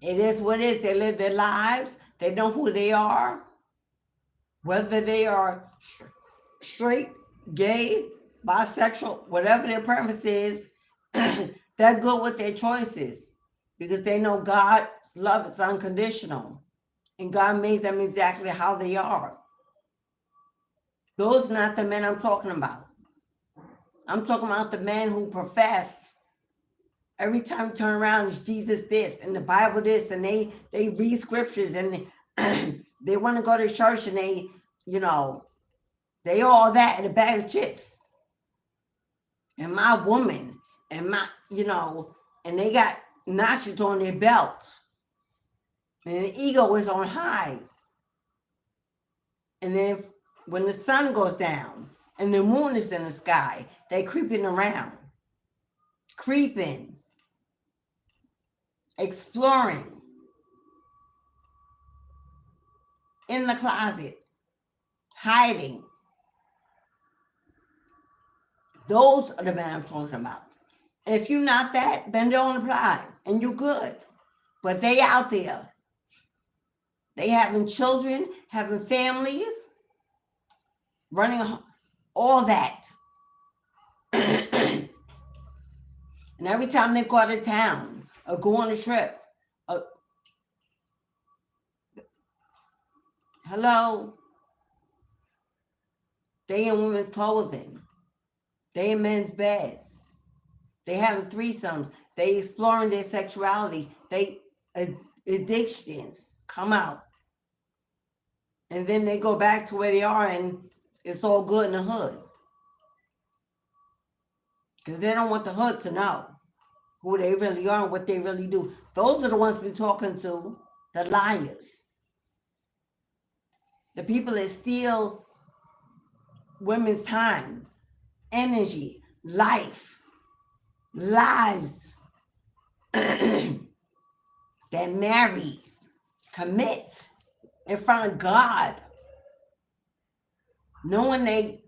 It is what it is. They live their lives. They know who they are. whether they are straight, gay, bisexual, whatever their preference is, they're good with their choices because they know God's love is unconditional and God made them exactly how they are. Those are not the men I'm talking about. I'm talking about the men who profess every time you turn around is Jesus this and the Bible this, and they read scriptures and they want to go to church and they, they all that in a bag of chips. And my woman and my, and they got notches on their belt. And the ego is on high. And then when the sun goes down and the moon is in the sky, they creeping around. Creeping. Exploring. In the closet. Hiding. Those are the men I'm talking about. And if you're not that, then don't apply. And you're good. But they out there. They having children, having families, running all that. And every time they go out of town or go on a trip, hello, they in women's clothing. They in men's beds. They having threesomes. They exploring their sexuality. They addictions come out. And then they go back to where they are and it's all good in the hood. Because they don't want the hood to know who they really are and what they really do. Those are the ones we're talking to, the liars. The people that steal women's time, energy, life, lives, that marry, commit in front of God, knowing they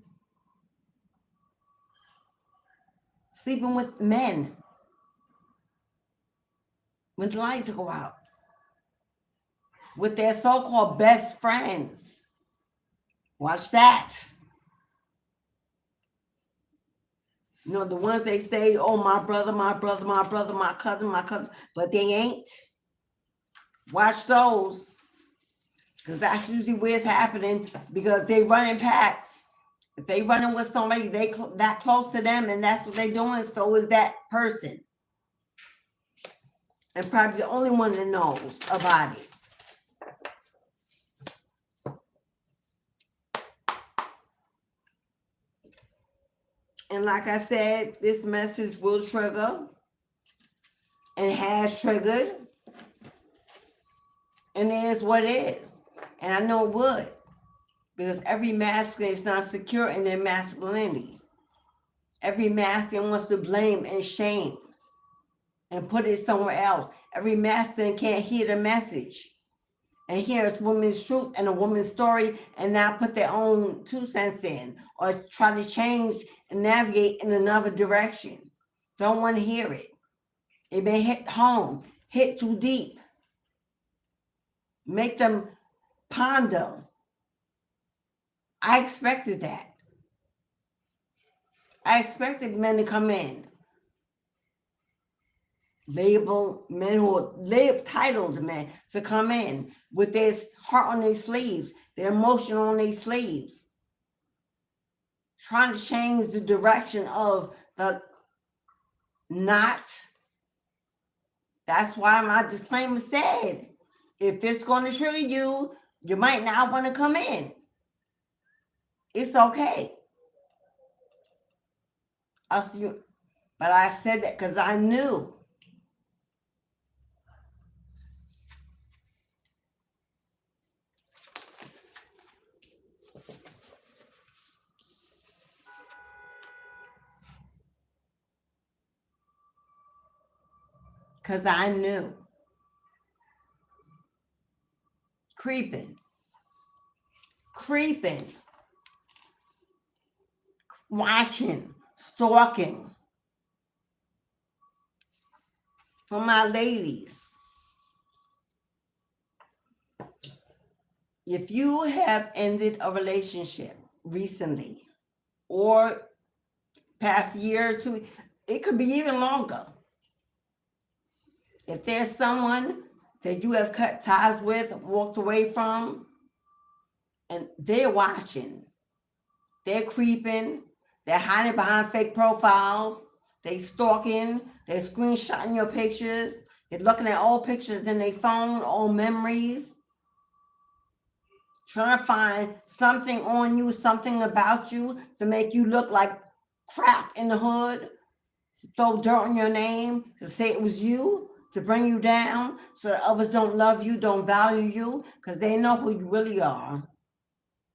sleeping with men when the lights go out, with their so-called best friends. Watch that. The ones they say, oh, my brother, my brother, my brother, my cousin, but they ain't. Watch those. Because that's usually where it's happening, because they running packs. If they running with somebody that close to them and that's what they doing, so is that person. And probably the only one that knows about it. And like I said, this message will trigger and has triggered. And it is what it is. And I know it would. Because every masculine is not secure in their masculinity. Every masculine wants to blame and shame and put it somewhere else. Every masculine can't hear the message and hear a woman's truth and a woman's story and not put their own 2 cents in or try to change and navigate in another direction. Don't want to hear it. It may hit home, hit too deep. Make them ponder. I expected that. I expected men to come in. Label men who are titled men to come in with their heart on their sleeves, their emotion on their sleeves, trying to change the direction of the not. That's why my disclaimer said, if this is going to trigger you, you might not want to come in. It's okay. I'll see you. But I said that because I knew. Because I knew. Creeping. Watching. Stalking. For my ladies. If you have ended a relationship recently or past year or two, it could be even longer. If there's someone that you have cut ties with, walked away from, and they're watching, they're creeping, they're hiding behind fake profiles, they stalking, they're screenshotting your pictures, they're looking at old pictures in their phone, old memories, trying to find something on you, something about you to make you look like crap in the hood, to throw dirt on your name, to say it was you, to bring you down so that others don't love you, don't value you, because they know who you really are.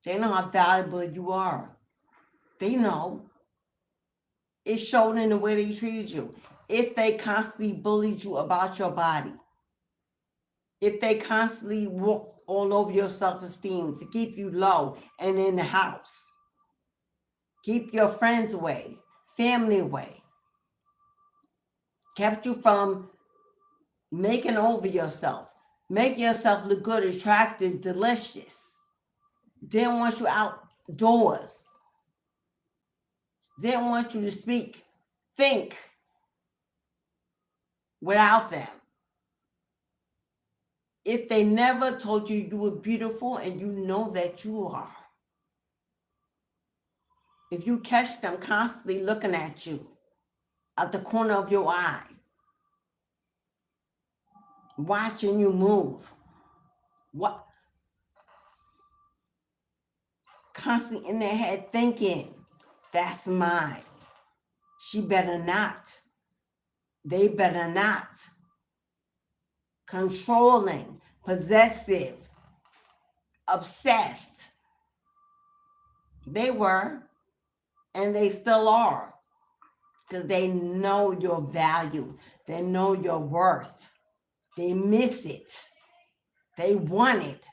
They know how valuable you are. They know. It's shown in the way they treated you. If they constantly bullied you about your body, if they constantly walked all over your self-esteem to keep you low and in the house, keep your friends away, family away, kept you from making over yourself, make yourself look good, attractive, delicious, didn't want you outdoors, didn't want you to speak, think without them. If they never told you you were beautiful and you know that you are, if you catch them constantly looking at you out the corner of your eye, watching you move, what, constantly in their head thinking, that's mine, she better not, they better not, controlling, possessive, obsessed. They were, and they still are, because they know your value. They know your worth. They miss it. They want it.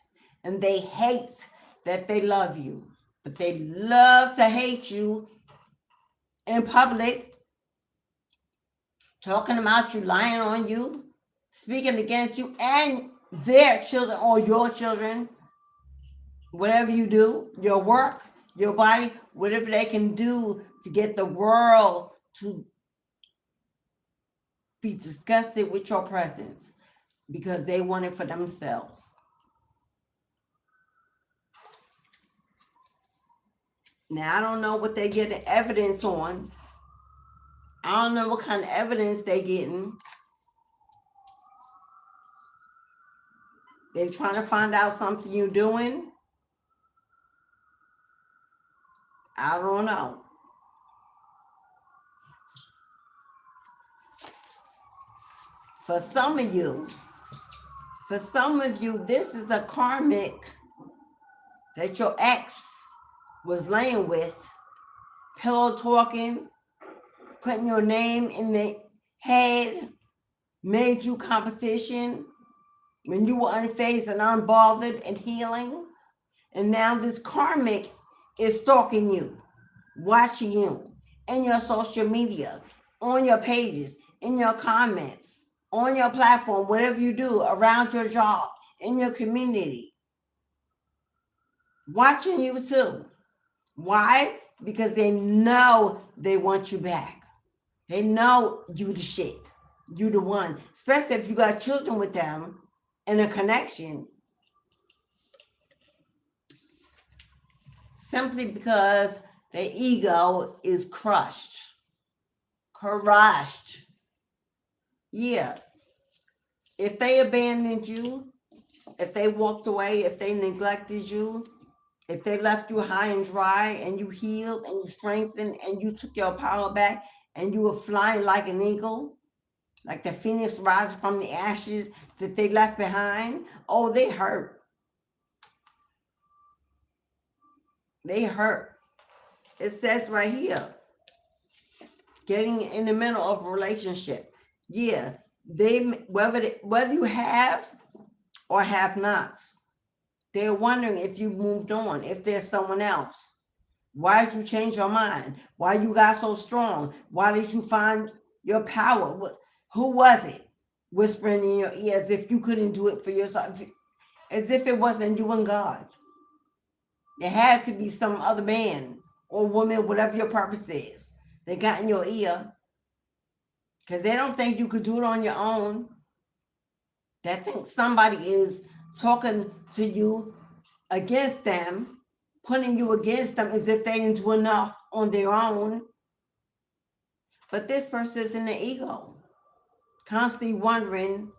And they hate that they love you. But they love to hate you in public, talking about you, lying on you, speaking against you and their children or your children, whatever you do, your work, your body, whatever they can do to get the world to be disgusted with your presence because they want it for themselves. Now, I don't know what they get the evidence on. I don't know what kind of evidence they getting. They trying to find out something you're doing. I don't know. For some of you, this is a karmic that your ex was laying with, pillow talking, putting your name in the head, made you competition when you were unfazed and unbothered and healing. And now this karmic is stalking you, watching you in your social media, on your pages, in your comments, on your platform, whatever you do, around your job, in your community. Watching you too. Why? Because they know they want you back. They know you the shit. You the one. Especially if you got children with them and a connection. Simply because their ego is crushed. Yeah. If they abandoned you, if they walked away, if they neglected you, if they left you high and dry and you healed and you strengthened and you took your power back and you were flying like an eagle, like the phoenix rising from the ashes that they left behind, oh, they hurt. They hurt. It says right here, getting in the middle of a relationship. Yeah, whether you have or have not, they're wondering if you moved on, if there's someone else. Why did you change your mind? Why you got so strong? Why did you find your power? Who was it whispering in your ear as if you couldn't do it for yourself? as if it wasn't you and God. It had to be some other man or woman, whatever your purpose is. They got in your ear because they don't think you could do it on your own. They think somebody is talking to you against them, putting you against them as if they didn't do enough on their own. But this person is in the ego, constantly wondering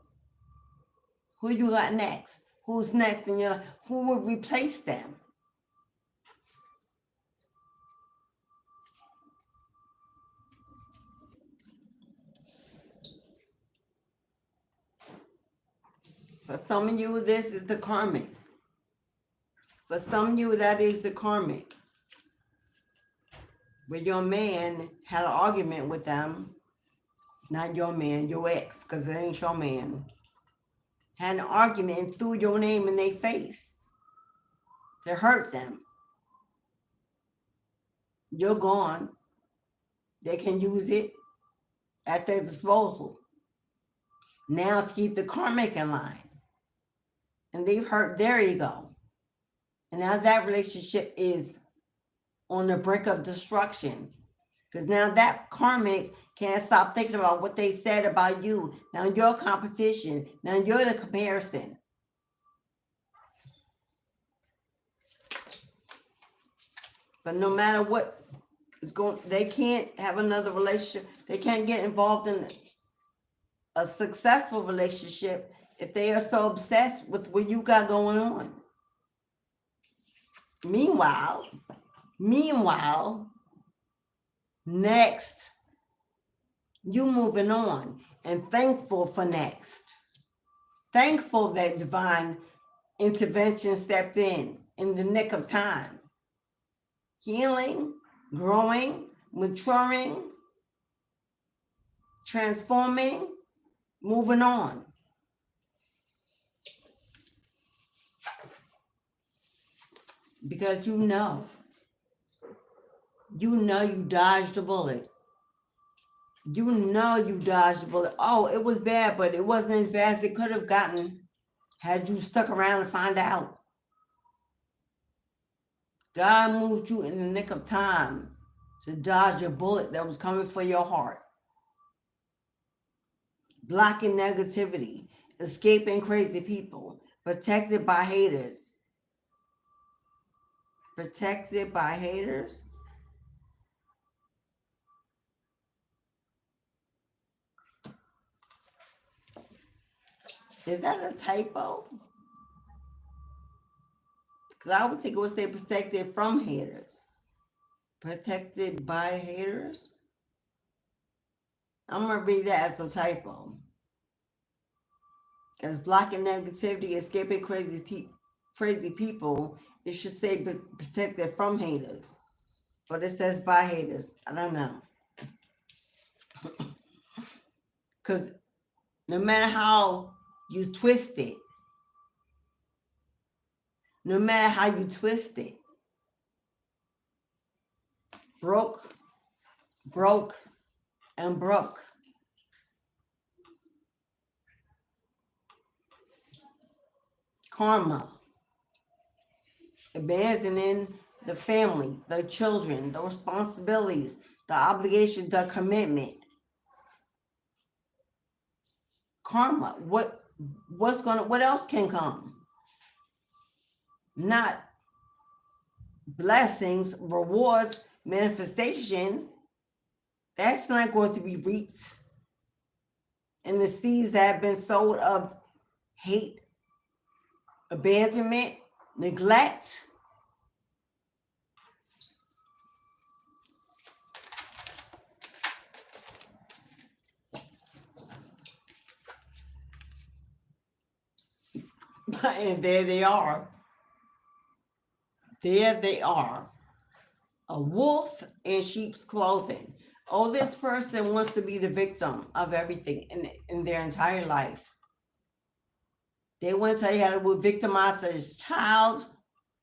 who you got next, who's next in your life, who will replace them. For some of you, this is the karmic. For some of you, that is the karmic. Where your man had an argument with them, not your man, your ex, because it ain't your man, had an argument and threw your name in their face to hurt them. You're gone. They can use it at their disposal. Now to keep the karmic in line. And they've hurt their ego. And now that relationship is on the brink of destruction. Because now that karmic can't stop thinking about what they said about you. Now you're competition. Now you're the comparison. But no matter what is going, they can't have another relationship. They can't get involved in a successful relationship if they are so obsessed with what you got going on. Meanwhile, next, you moving on and thankful for next. Thankful that divine intervention stepped in the nick of time. Healing, growing, maturing, transforming, moving on. Because you know you dodged a bullet. You know you dodged a bullet. Oh, it was bad, but it wasn't as bad as it could have gotten had you stuck around to find out. God moved you in the nick of time to dodge a bullet that was coming for your heart. Blocking negativity, escaping crazy people, protected by haters. Protected by haters? Is that a typo? Because I would think it would say protected from haters. Protected by haters? I'm going to read that as a typo. Because blocking negativity, escaping crazy people, it should say protected from haters. But it says by haters. I don't know. Because no matter how you twist it, broke, and broke. Karma. Abandoning the family, the children, the responsibilities, the obligation, the commitment. Karma. What else can come? Not blessings, rewards, manifestation. That's not going to be reaped. And the seeds that have been sowed of hate, abandonment, neglect. And there they are. There they are. A wolf in sheep's clothing. Oh, this person wants to be the victim of everything in their entire life. They want to tell you how they were victimized as a child,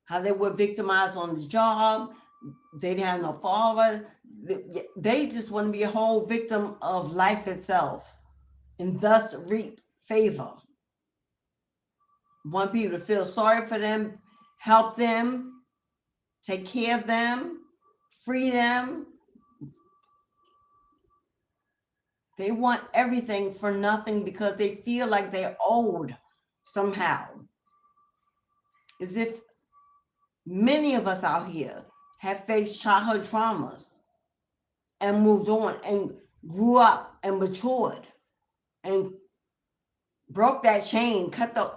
how they were victimized on the job. They didn't have no father. They just want to be a whole victim of life itself and thus reap favor. want people to feel sorry for them, help them, take care of them, free them. They want everything for nothing because they feel like they're owed somehow. As if many of us out here have faced childhood traumas and moved on and grew up and matured and broke that chain, because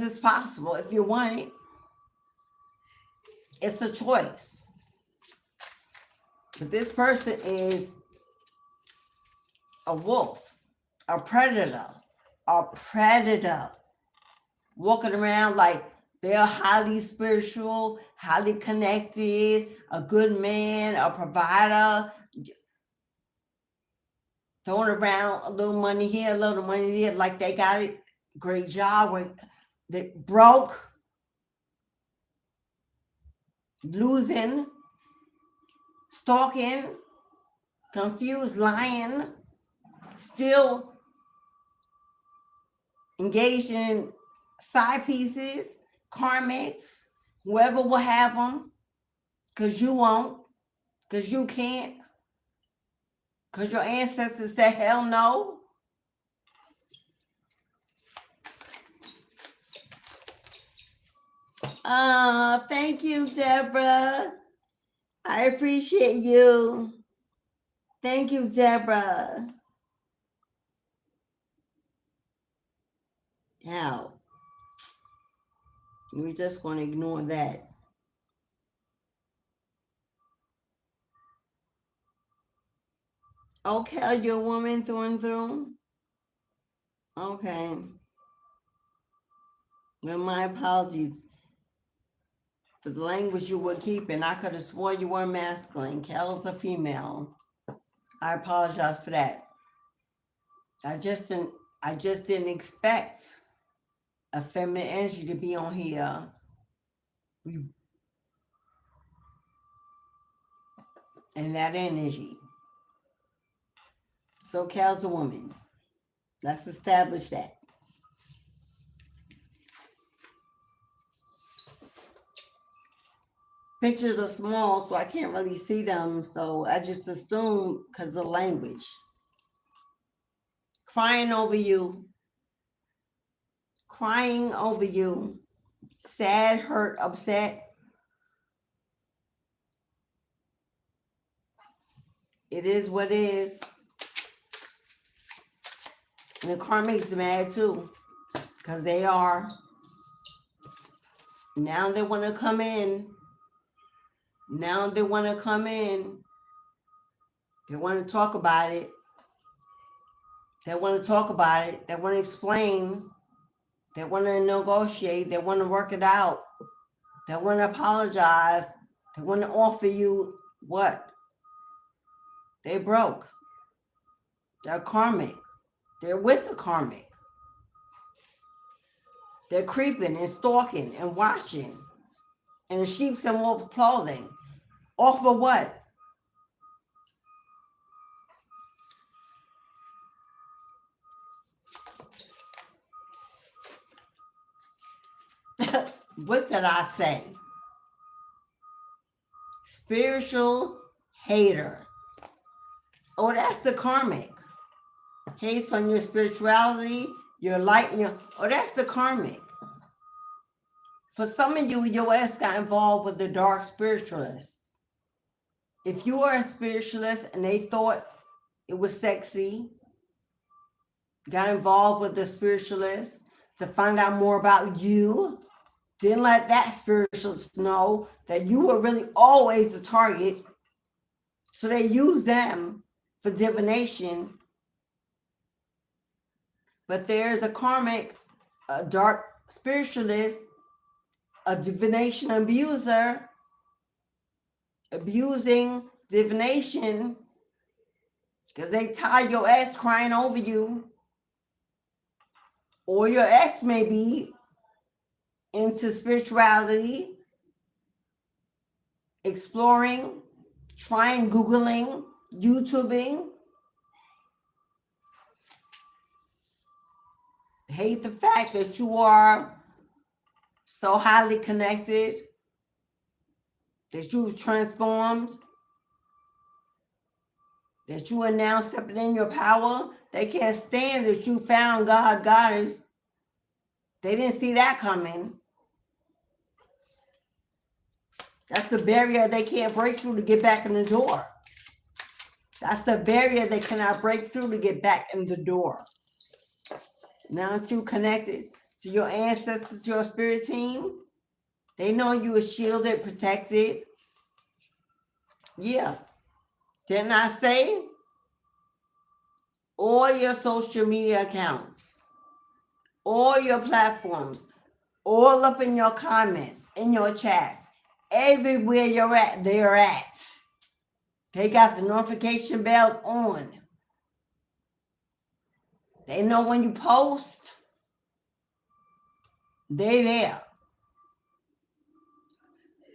it's possible if you want it. It's a choice. But this person is a wolf, a predator, walking around like they're highly spiritual, highly connected, a good man, a provider, throwing around a little money here, a little money there, like they got it, great job, they broke, losing, stalking, confused, lying, still engaged in side pieces, karmics, whoever will have them, because you won't, because you can't, because your ancestors said hell no. Thank you, Deborah. I appreciate you. Thank you, Deborah. Now, we're just going to ignore that. Okay, you're a woman through and through? Okay. Well, my apologies for the language you were keeping. I could have sworn you were masculine. Kel's a female. I apologize for that. I just didn't expect a feminine energy to be on here. And that energy. So Kel's a woman. Let's establish that. Pictures are small, so I can't really see them. So I just assume because of language. Crying over you. Crying over you. Sad, hurt, upset. It is what it is. And the karmic's mad too. Because they are. Now they want to come in. Now they want to come in. They want to talk about it. They want to talk about it. They want to explain. They want to negotiate. They want to work it out. They want to apologize. They want to offer you what? They broke. They're karmic. They're with the karmic. They're creeping and stalking and watching. And the sheep's and wolf clothing. Offer what? What did I say? Spiritual hater. Oh, that's the karmic. Hates on your spirituality, your light, and your... Oh, that's the karmic. For some of you, your ass got involved with the dark spiritualists. If you are a spiritualist and they thought it was sexy, got involved with the spiritualist to find out more about you, didn't let that spiritualist know that you were really always the target. So they used them for divination. But there's a karmic, a dark spiritualist, a divination abuser, abusing divination because they tie your ex crying over you. Or your ex may be into spirituality, exploring, trying, Googling, YouTubing. hate the fact that you are so highly connected, that you've transformed, that you are now stepping in your power. They can't stand that you found God, Goddess. They didn't see that coming. That's the barrier they can't break through to get back in the door. That's the barrier they cannot break through to get back in the door. Now that you connected to your ancestors, your spirit team, they know you are shielded, protected. Yeah. Didn't I say? All your social media accounts, all your platforms, all up in your comments, in your chats, everywhere you're at, they're at. They got the notification bells on. They know when you post, they there.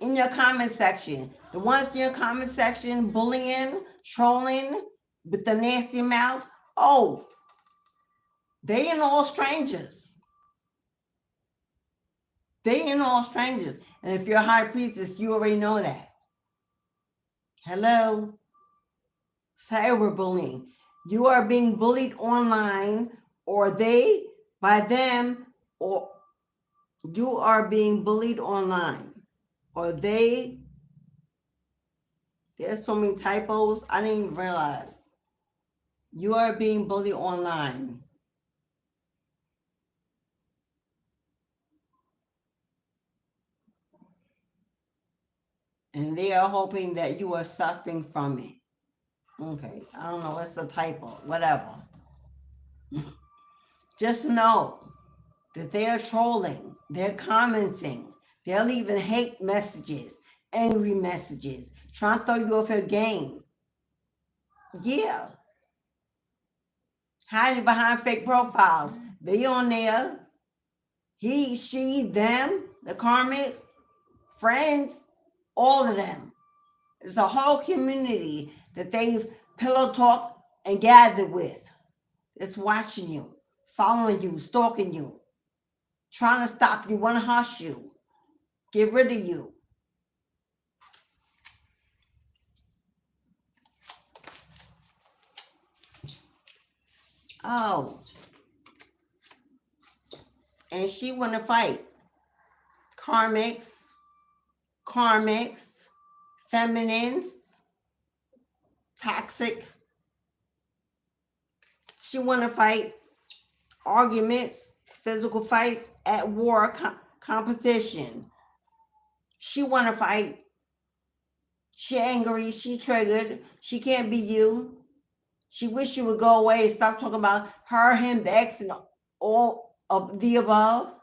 In your comment section, the ones in your comment section bullying, trolling, with the nasty mouth, oh, they ain't all strangers. They ain't all strangers. And if you're a high priestess, you already know that. Hello? Cyberbullying. You are being bullied online, or they, by them, or you are being bullied online, or they, there's so many typos, I didn't even realize. You are being bullied online. And they are hoping that you are suffering from it. Okay, I don't know, it's a typo, whatever. Just know that they are trolling, they're commenting, they're leaving hate messages, angry messages, trying to throw you off your game. Yeah. Hiding behind fake profiles. They on there. He, she, them, the karmics, friends, all of them. It's a whole community that they've pillow talked and gathered with. It's watching you, following you, stalking you, trying to stop you, want to hush you, get rid of you. Oh. And she want to fight. Karmics, feminines, toxic. She want to fight. Arguments, physical fights, at war, competition. She want to fight. She angry, she triggered, she can't be you. She wish you would go away and stop talking about her, him, the ex, and all of the above.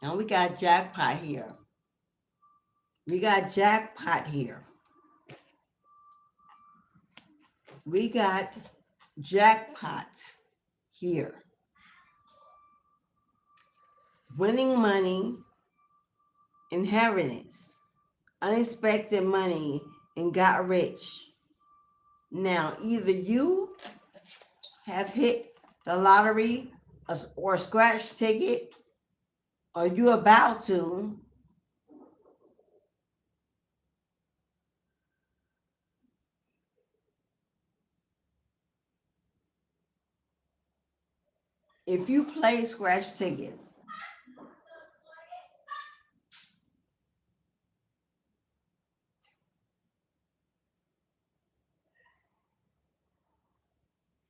Now we got jackpot here. We got jackpot here. We got jackpot here. Winning money, inheritance, unexpected money, and got rich. Now, either you have hit the lottery or a scratch ticket, or you're about to. If you play scratch tickets,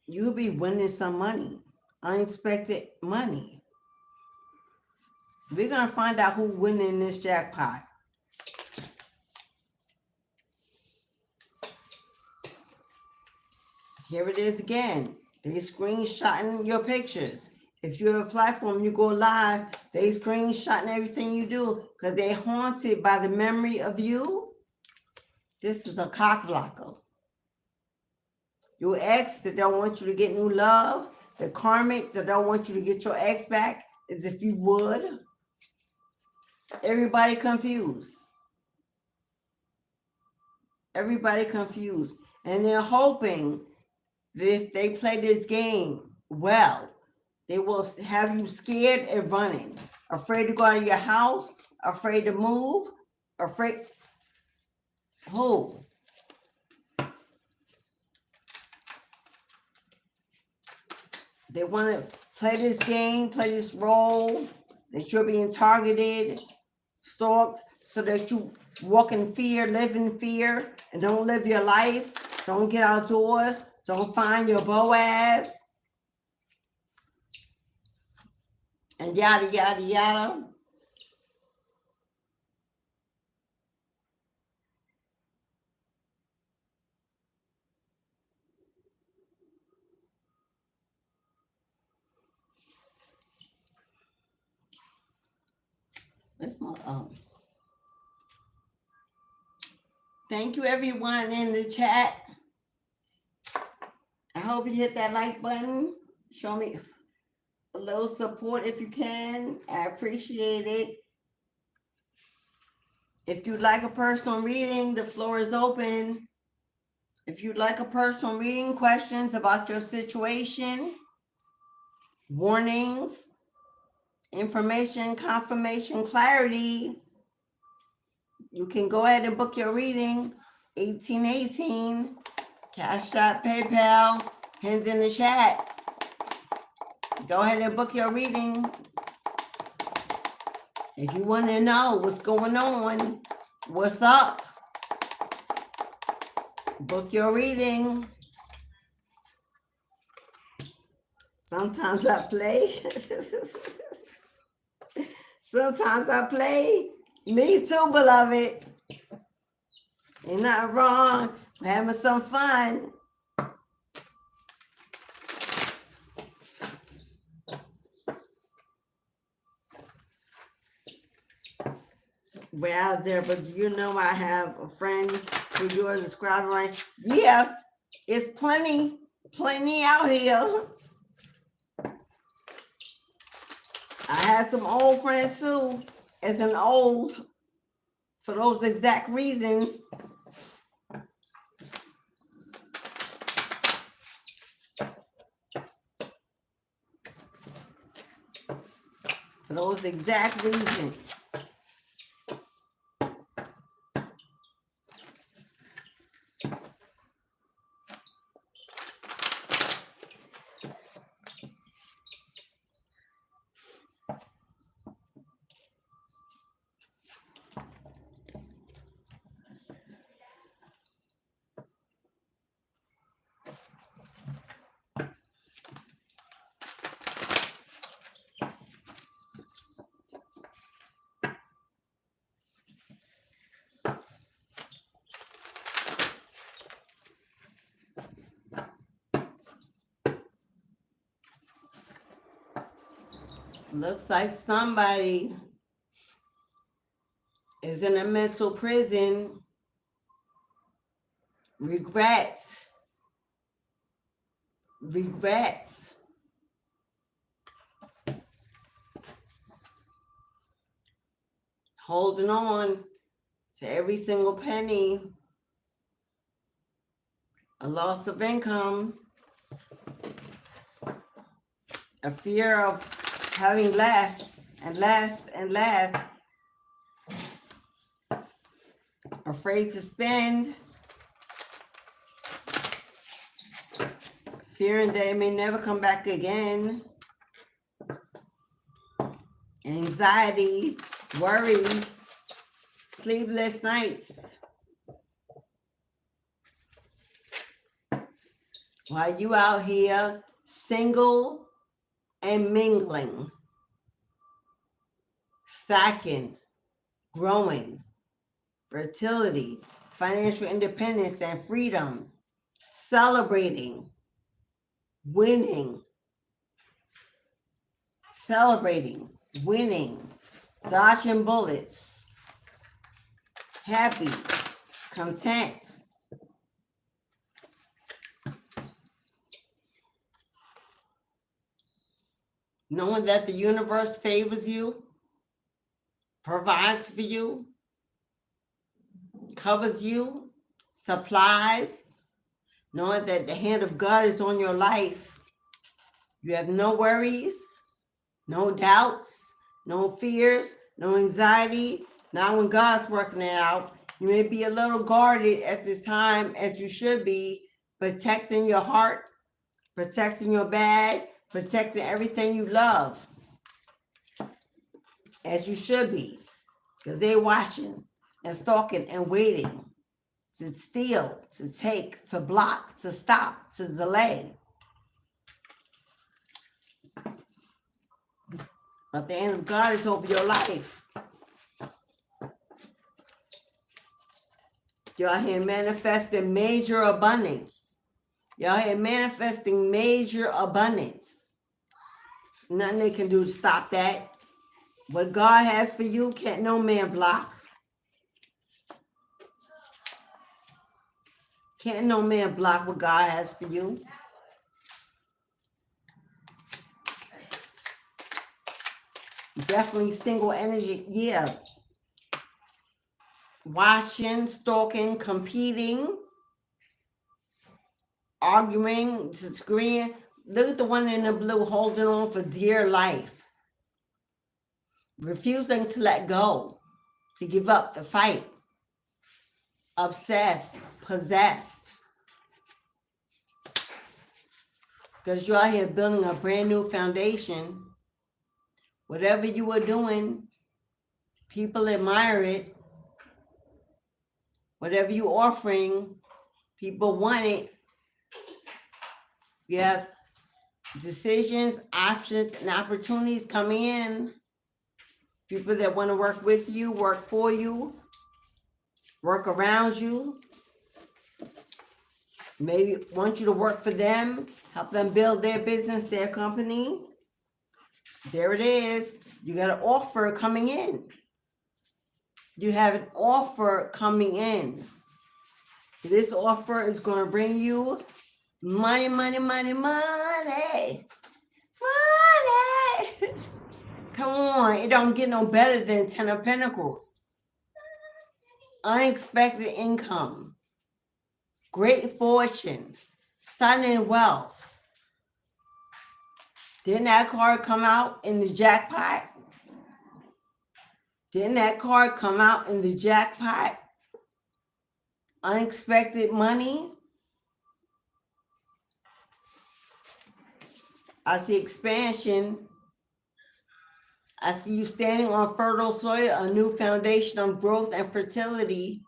you'll be winning some money, unexpected money. We're going to find out who's winning this jackpot. Here it is again. They screenshotting your pictures. If you have a platform, you go live, they screenshotting everything you do because they're haunted by the memory of you. This is a cock blocker. Your ex that don't want you to get new love, the karmic that don't want you to get your ex back, as if you would. Everybody confused. Everybody confused. And they're hoping that if they play this game well, they will have you scared and running, afraid to go out of your house, afraid to move, afraid. Who? They want to play this game, play this role, that you're being targeted, stalked, so that you walk in fear, live in fear, and don't live your life. Don't get outdoors. Don't find your Boaz. And yada, yada, yada. That's my Thank you everyone in the chat. I hope you hit that like button. Show me a little support if you can. I appreciate it. If you'd like a personal reading, the floor is open. If you'd like a personal reading, questions about your situation, warnings, information, confirmation, clarity, you can go ahead and book your reading. 1818, Cashapp, PayPal, pinned in the chat. Go ahead and book your reading. If you want to know what's going on, what's up, book your reading. Sometimes I play. Sometimes I play. Me too, beloved. Ain't nothing wrong. We're having some fun. We're out there, but you know I have a friend who you're describing right. Yeah, it's plenty out here. I had some old friends too, as an old, for those exact reasons. For those exact reasons. Looks like somebody is in a mental prison. Regrets. Holding on to every single penny. A loss of income. A fear of having less and less and less. Afraid to spend. Fearing that it may never come back again. Anxiety, worry, sleepless nights. While you out here single and mingling, stacking, growing, fertility, financial independence and freedom, celebrating, winning, dodging bullets, happy, content. Knowing that the universe favors you, provides for you, covers you, supplies, knowing that the hand of God is on your life. You have no worries, no doubts, no fears, no anxiety. Not when God's working it out. You may be a little guarded at this time, as you should be, protecting your heart, protecting your bag, protecting everything you love, as you should be, because they're watching and stalking and waiting to steal, to take, to block, to stop, to delay. But the hand of God is over your life. Y'all here manifesting major abundance. Y'all here manifesting major abundance. Nothing they can do to stop that. What God has for you, can't no man block. Can't no man block what God has for you. Definitely single energy, yeah. Watching, stalking, competing, arguing, disagreeing. Look at the one in the blue holding on for dear life. Refusing to let go, to give up the fight. Obsessed, possessed. Because you're out here building a brand new foundation. Whatever you were doing, people admire it. Whatever you're offering, people want it. You have decisions, options, and opportunities coming in. People that want to work with you, work for you, work around you. Maybe want you to work for them, help them build their business, their company. There it is. You got an offer coming in. You have an offer coming in. This offer is going to bring you money, money, money, money. Money. Come on. It don't get no better than 10 of Pentacles. Unexpected income. Great fortune. Sudden wealth. Didn't that card come out in the jackpot? Didn't that card come out in the jackpot? Unexpected money. I see expansion. I see you standing on fertile soil, a new foundation of growth and fertility.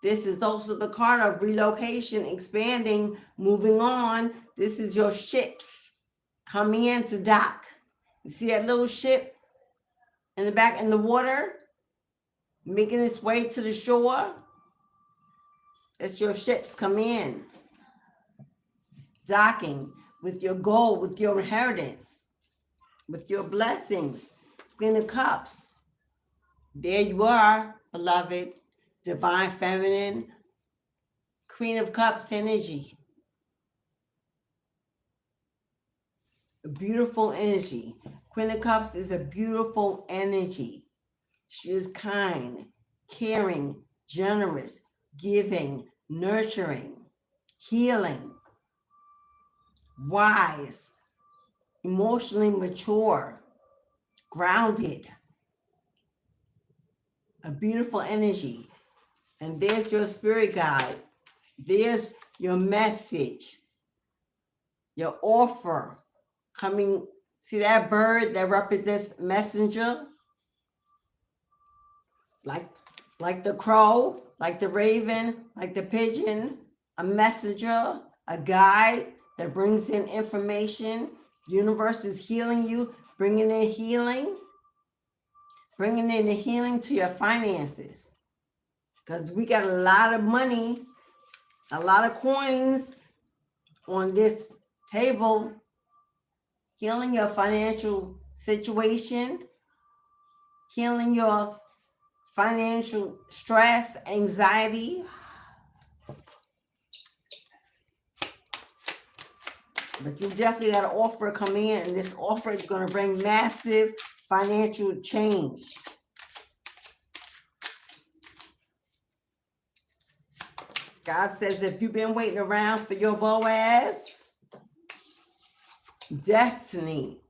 This is also the card of relocation, expanding, moving on. This is your ships coming into dock. You see that little ship in the back in the water, making its way to the shore? That's your ships coming in, docking with your goal, with your inheritance, with your blessings. Queen of Cups. There you are, beloved. Divine Feminine. Queen of Cups energy. A beautiful energy. Queen of Cups is a beautiful energy. She is kind, caring, generous, giving, nurturing, healing, wise, emotionally mature, grounded. A beautiful energy. And there's your spirit guide. There's your message, your offer coming. See that bird that represents messenger? Like the crow, like the raven, like the pigeon, a messenger, a guide that brings in information. Universe is healing you, bringing in healing, bringing in the healing to your finances. Because we got a lot of money, a lot of coins on this table, healing your financial situation, healing your financial stress, anxiety. But you definitely got an offer coming in, and this offer is going to bring massive financial change. God says if you've been waiting around for your Boaz, destiny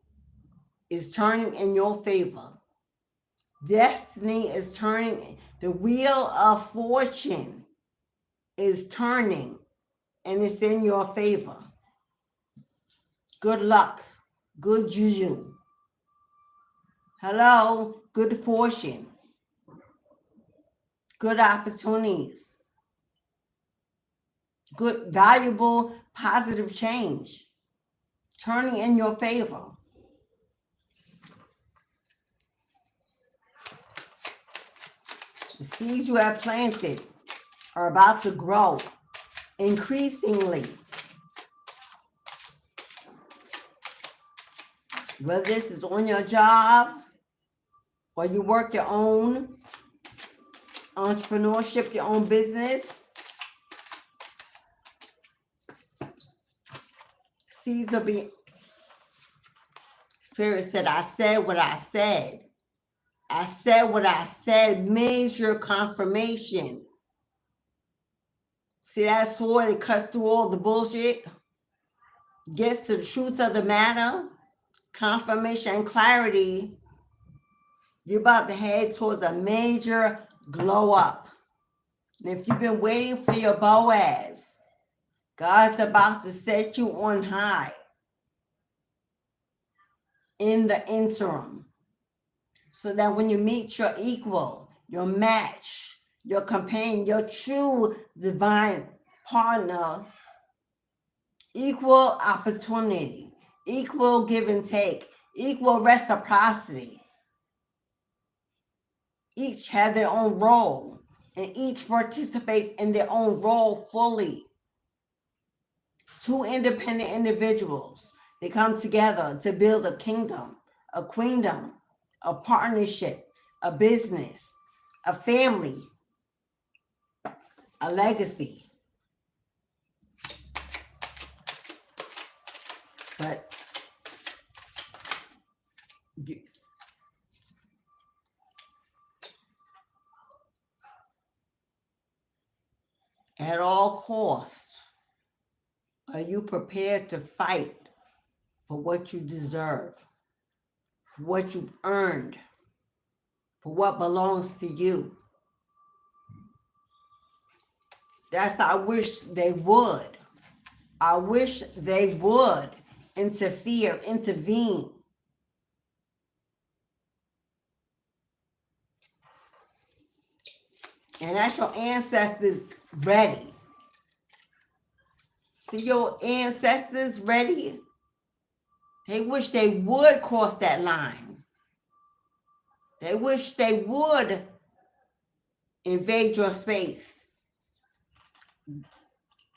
is turning in your favor. Destiny is turning. The wheel of fortune is turning, and it's in your favor. Good luck. Good juju. Hello. Good fortune. Good opportunities. Good, valuable, positive change. Turning in your favor. The seeds you have planted are about to grow increasingly. Whether this is on your job or you work your own entrepreneurship, your own business, seeds will be. Spirit said, I said what I said. I said what I said. Major confirmation. See that sword that cuts through all the bullshit? Gets to the truth of the matter. Confirmation and clarity. You're about to head towards a major glow up. And if you've been waiting for your Boaz, God's about to set you on high in the interim. So that when you meet your equal, your match, your companion, your true divine partner, equal opportunity, equal give and take, equal reciprocity. Each have their own role, and each participates in their own role fully. Two independent individuals, they come together to build a kingdom, a queendom, a partnership, a business, a family, a legacy. But at all costs, are you prepared to fight for what you deserve, for what you've earned, for what belongs to you? That's, I wish they would. I wish they would intervene. And that's your ancestors ready. See your ancestors ready? They wish they would cross that line. They wish they would invade your space.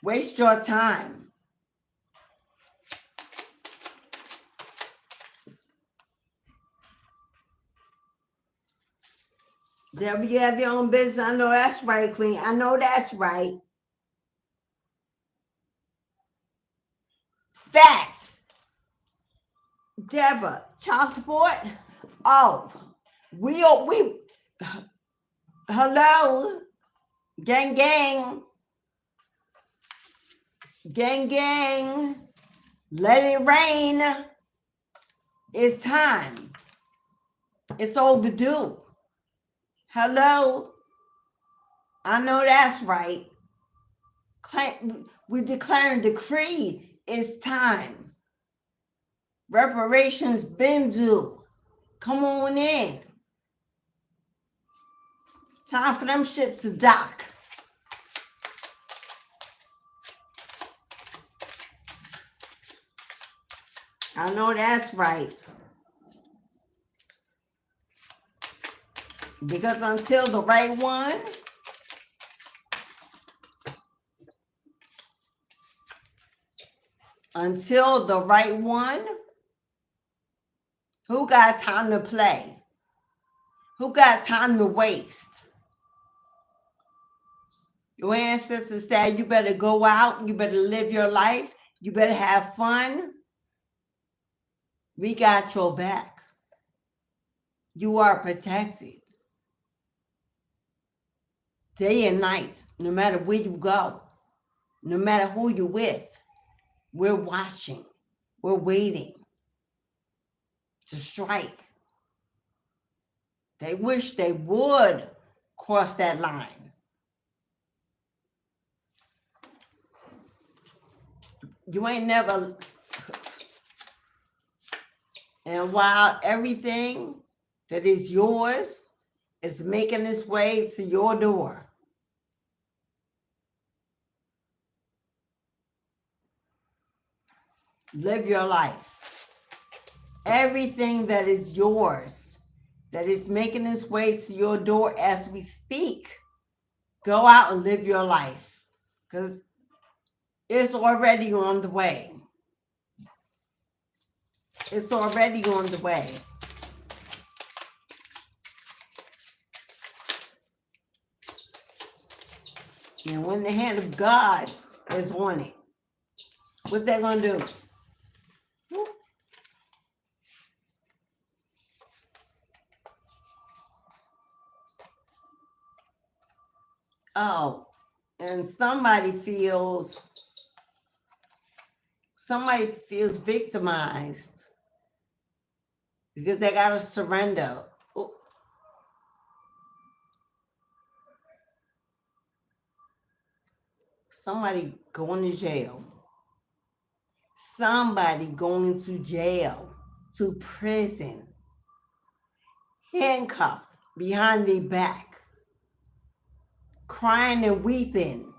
Waste your time. Deborah, you have your own business. I know that's right, Queen. I know that's right. Facts. Deborah, child support? Oh, we hello, gang, gang, gang, gang, let it rain. It's time. It's overdue. Hello, I know that's right. We declare and decree it's time. Reparations been due. Come on in. Time for them ships to dock. I know that's right. Because until the right one who got time to play? Who got time to waste? Your ancestors said you better go out, you better live your life, you better have fun. We got your back. You are protected. Day and night, no matter where you go. No matter who you're with, we're watching. We're waiting to strike. They wish they would cross that line. You ain't never... And while everything that is yours is making its way to your door, live your life. Everything that is yours, that is making its way to your door as we speak, go out and live your life, because it's already on the way. It's already on the way. And when the hand of God is on it, what they're going to do? Oh, and somebody feels victimized because they got to surrender. Oh. Somebody going to jail. Somebody going to jail, to prison, handcuffed behind their back, crying and weeping.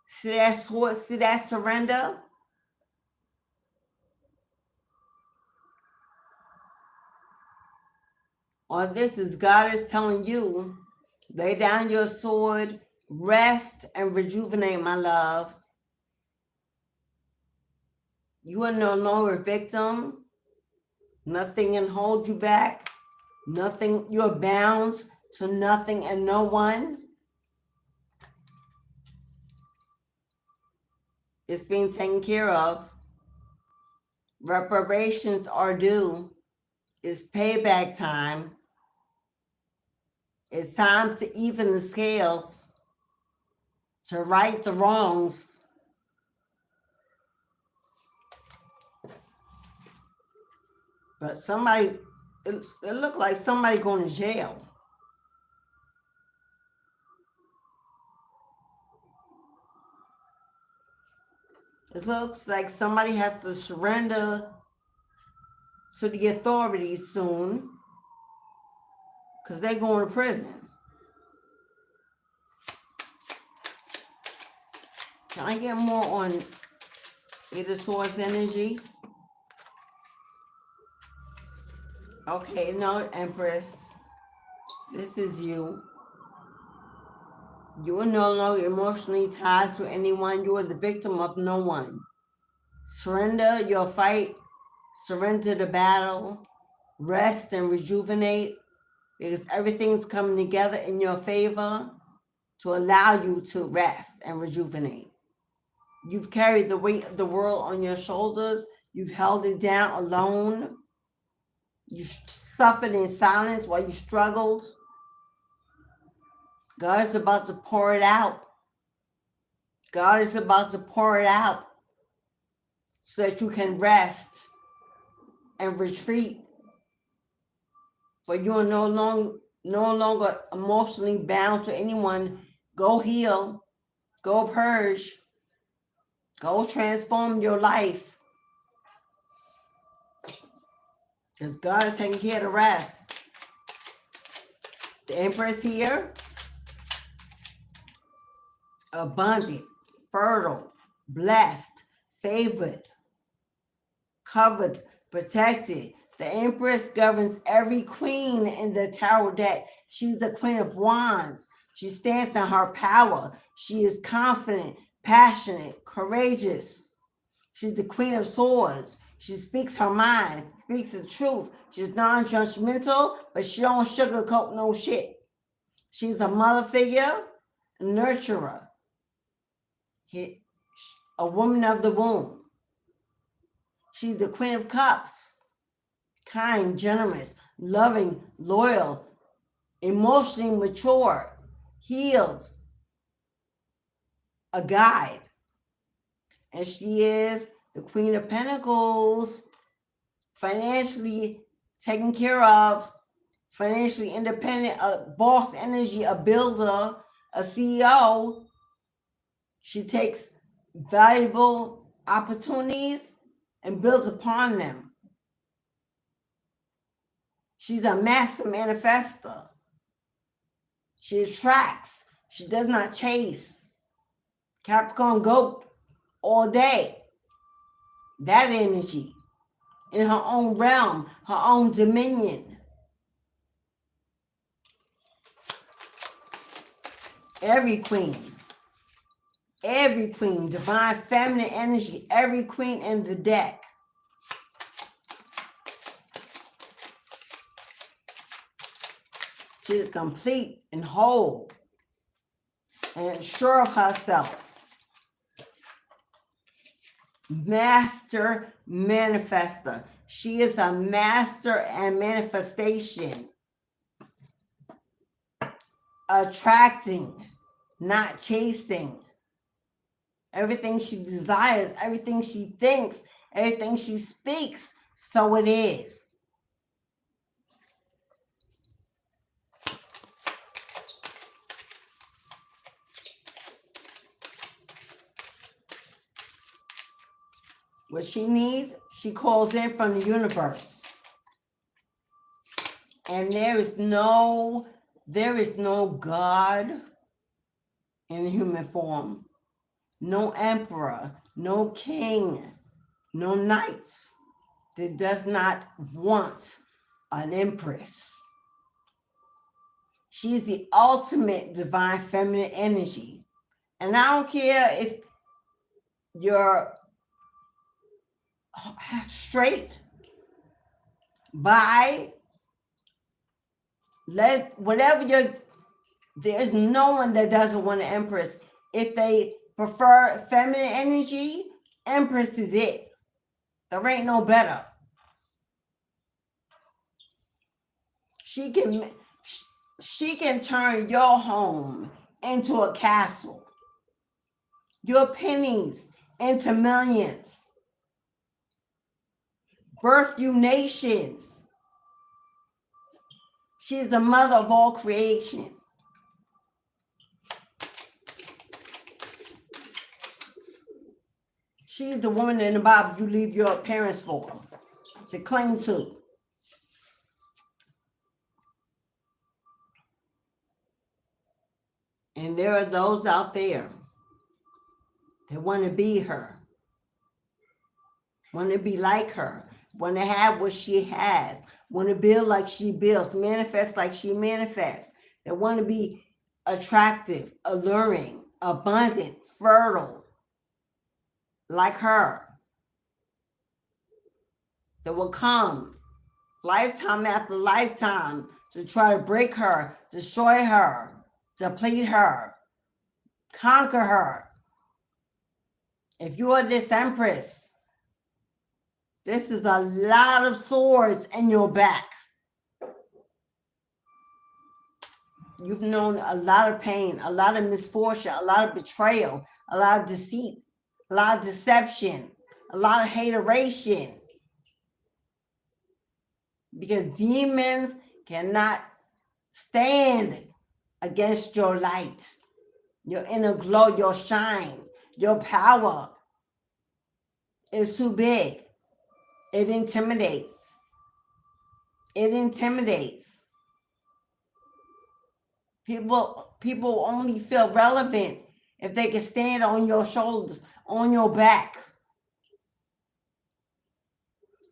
See that surrender? Or this is God is telling you, lay down your sword, rest and rejuvenate, my love. You are no longer a victim. Nothing can hold you back. Nothing, you're bound to nothing and no one. It's being taken care of. Reparations are due. It's payback time. It's time to even the scales, to right the wrongs. But somebody, it looked like somebody going to jail. It looks like somebody has to surrender to the authorities soon, because they're going to prison. Can I get more on Eight of Swords energy? Okay, no, Empress. This is you. You are no longer emotionally tied to anyone. You are the victim of no one. Surrender your fight. Surrender the battle. Rest and rejuvenate, because everything's coming together in your favor to allow you to rest and rejuvenate. You've carried the weight of the world on your shoulders. You've held it down alone. You suffered in silence while you struggled. God is about to pour it out. God is about to pour it out so that you can rest and retreat. For you are no longer emotionally bound to anyone. Go heal. Go purge. Go transform your life. Because God is taking care of the rest. The Empress here. Abundant, fertile, blessed, favored, covered, protected. The Empress governs every queen in the tarot deck. She's the Queen of Wands. She stands in her power. She is confident, passionate, courageous. She's the Queen of Swords. She speaks her mind, speaks the truth. She's non-judgmental, but she don't sugarcoat no shit. She's a mother figure, a nurturer, a woman of the womb. She's the Queen of Cups. Kind, generous, loving, loyal, emotionally mature, healed. a guide. And she is the Queen of Pentacles, financially taken care of, financially independent, a boss energy, a builder, a CEO. She takes valuable opportunities and builds upon them. She's a master manifester. She attracts. She does not chase. Capricorn goat all day. That energy in her own realm, her own dominion. Every queen, divine feminine energy, every queen in the deck. She is complete and whole and sure of herself. Master manifester. She is a master and manifestation. Attracting, not chasing. Everything she desires, everything she thinks, everything she speaks, so it is. What she needs, she calls in from the universe. And there is no God in human form. No emperor, no king, no knight that does not want an empress. She is the ultimate divine feminine energy. And I don't care if you're straight, bi, whatever there's no one that doesn't want an empress. If they prefer feminine energy, empress is it. There ain't no better. She can turn your home into a castle, your pennies into millions, birth you nations. She's the mother of all creation. She's the woman in the Bible you leave your parents for, to cling to. And there are those out there that want to be her, want to be like her, want to have what she has, want to build like she builds, manifest like she manifests, that want to be attractive, alluring, abundant, fertile, like her. That will come lifetime after lifetime to try to break her, destroy her, deplete her, conquer her. If you are this empress, this is a lot of swords in your back. You've known a lot of pain, a lot of misfortune, a lot of betrayal, a lot of deceit, a lot of deception, a lot of hateration. Because demons cannot stand against your light, your inner glow, your shine, your power is too big. It intimidates. It intimidates. People only feel relevant if they can stand on your shoulders, on your back.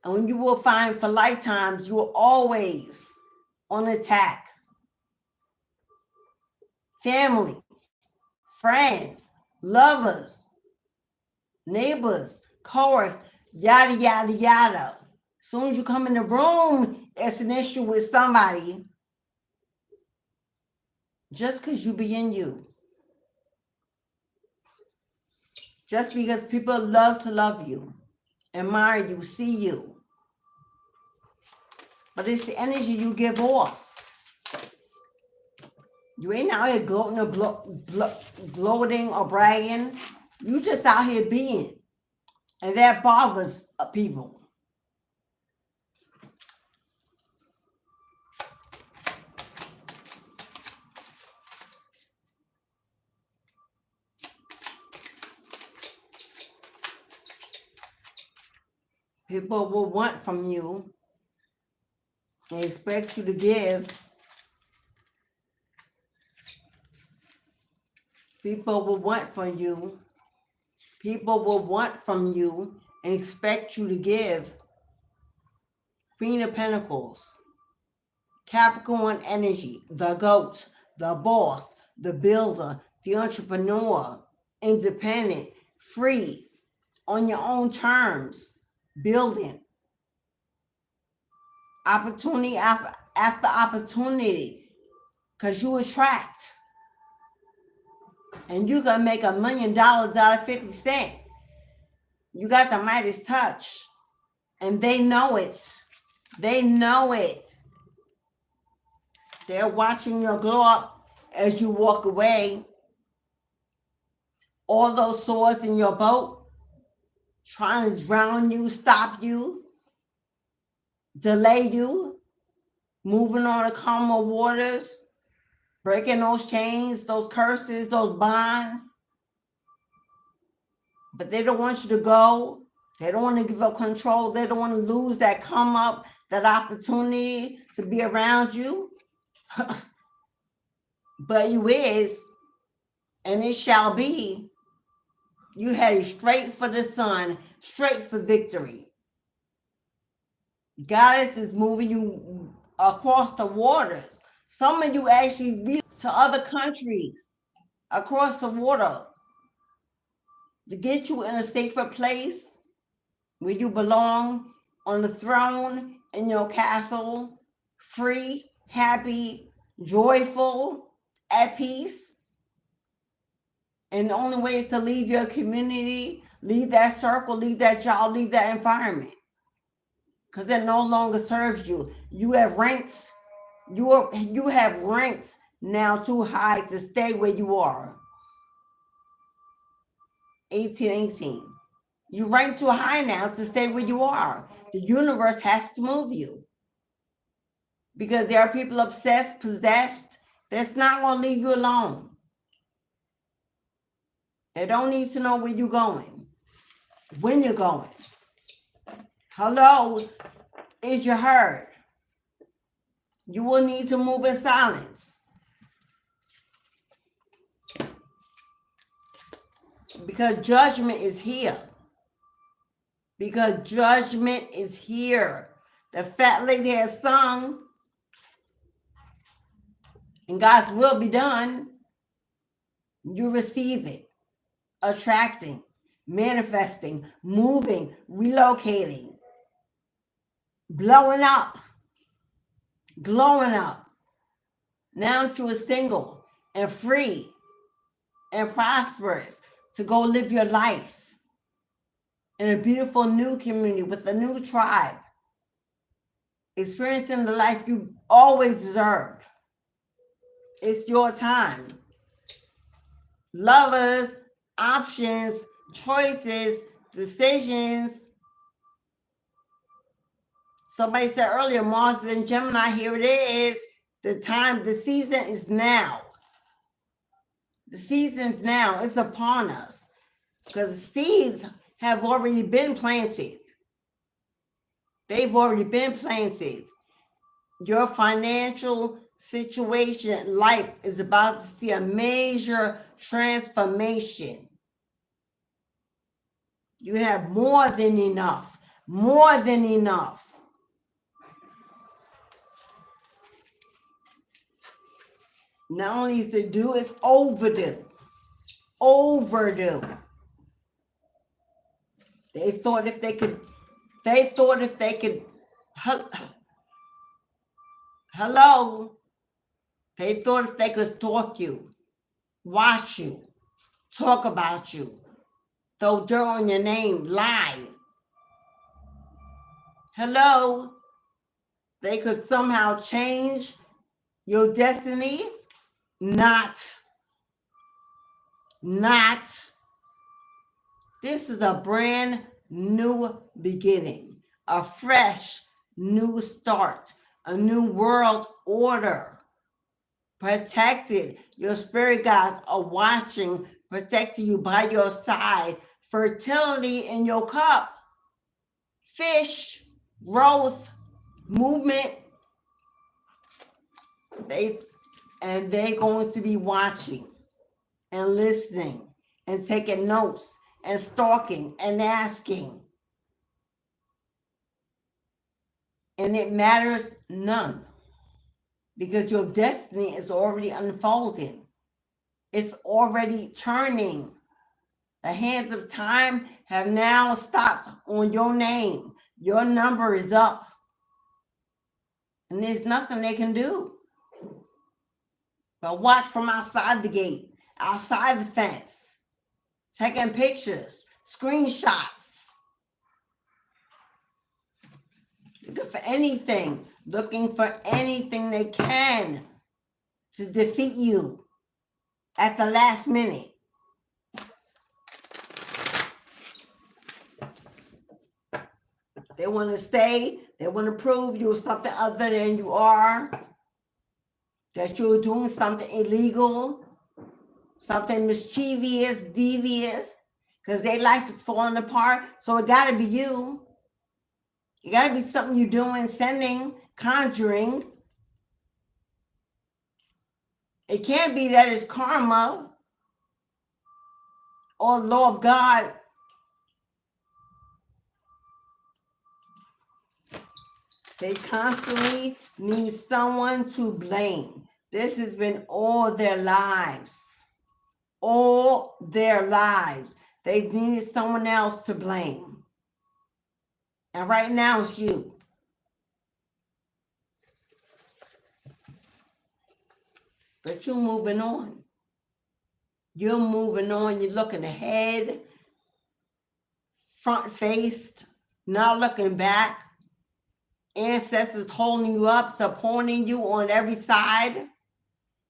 And you will find for lifetimes, you are always on attack. Family, friends, lovers, neighbors, coworkers, yada, yada, yada. As soon as you come in the room, it's an issue with somebody. Just because you be in you. Just because people love to love you, admire you, see you. But it's the energy you give off. You ain't out here gloating or gloating or bragging. You just out here being. And that bothers people. People will want from you and expect you to give. People will want from you. People will want from you and expect you to give. Queen of Pentacles, Capricorn energy, the goat, the boss, the builder, the entrepreneur, independent, free, on your own terms, building. Opportunity after opportunity, because you attract. And you can make $1 million out of 50 cents. You got the Midas touch. And they know it. They know it. They're watching you glow up as you walk away. All those swords in your boat, trying to drown you, stop you, delay you, moving on to calmer waters, breaking those chains, those curses, those bonds. But they don't want you to go. They don't want to give up control. They don't want to lose that come up, that opportunity to be around you. But you is, and it shall be. You headed straight for the sun, straight for victory. Goddess is moving you across the waters. Some of you actually reach to other countries across the water to get you in a safer place where you belong, on the throne in your castle, free, happy, joyful, at peace. And the only way is to leave your community, leave that circle, leave that job, leave that environment. Because it no longer serves you. You have ranked, you have ranked now too high to stay where you are. 1818. You rank too high now to stay where you are. The universe has to move you. Because there are people obsessed, possessed, that's not going to leave you alone. They don't need to know where you're going, when you're going. Hello, is you heard? You will need to move in silence. Because judgment is here. Because judgment is here. The fat lady has sung, and God's will be done. You receive it. Attracting, manifesting, moving, relocating, blowing up, glowing up. Now that you are single and free and prosperous to go live your life in a beautiful new community with a new tribe, experiencing the life you always deserved. It's your time. Lovers, options, choices, decisions. Somebody said earlier, Mars and Gemini, here it is. The time, the season is now. The season's now. It's upon us. Because the seeds have already been planted. They've already been planted. Your financial situation, life is about to see a major transformation. You have more than enough. More than enough. Not only is it due, it's overdue. Overdue. They thought if they could, hello. They thought if they could stalk you, watch you, talk about you, throw dirt on your name, lie. Hello. They could somehow change your destiny. Not. This is a brand new beginning, a fresh new start, a new world order. Protected. Your spirit guides are watching, protecting you by your side. Fertility in your cup. Fish, growth, movement. They're going to be watching and listening and taking notes and stalking and asking. And it matters none, because your destiny is already unfolding. It's already turning. The hands of time have now stopped on your name. Your number is up. And there's nothing they can do. But watch from outside the gate, outside the fence, taking pictures, screenshots. Looking for anything they can to defeat you at the last minute. They want to stay. They want to prove you're something other than you are. That you're doing something illegal, something mischievous, devious, because their life is falling apart. So it got to be you. It got to be something you're doing, sending, conjuring. It can't be that it's karma or law of God. They constantly need someone to blame. This has been all their lives. All their lives. They've needed someone else to blame. And right now it's you. But you're moving on. You're moving on. You're looking ahead, front faced, not looking back. Ancestors holding you up, supporting you on every side.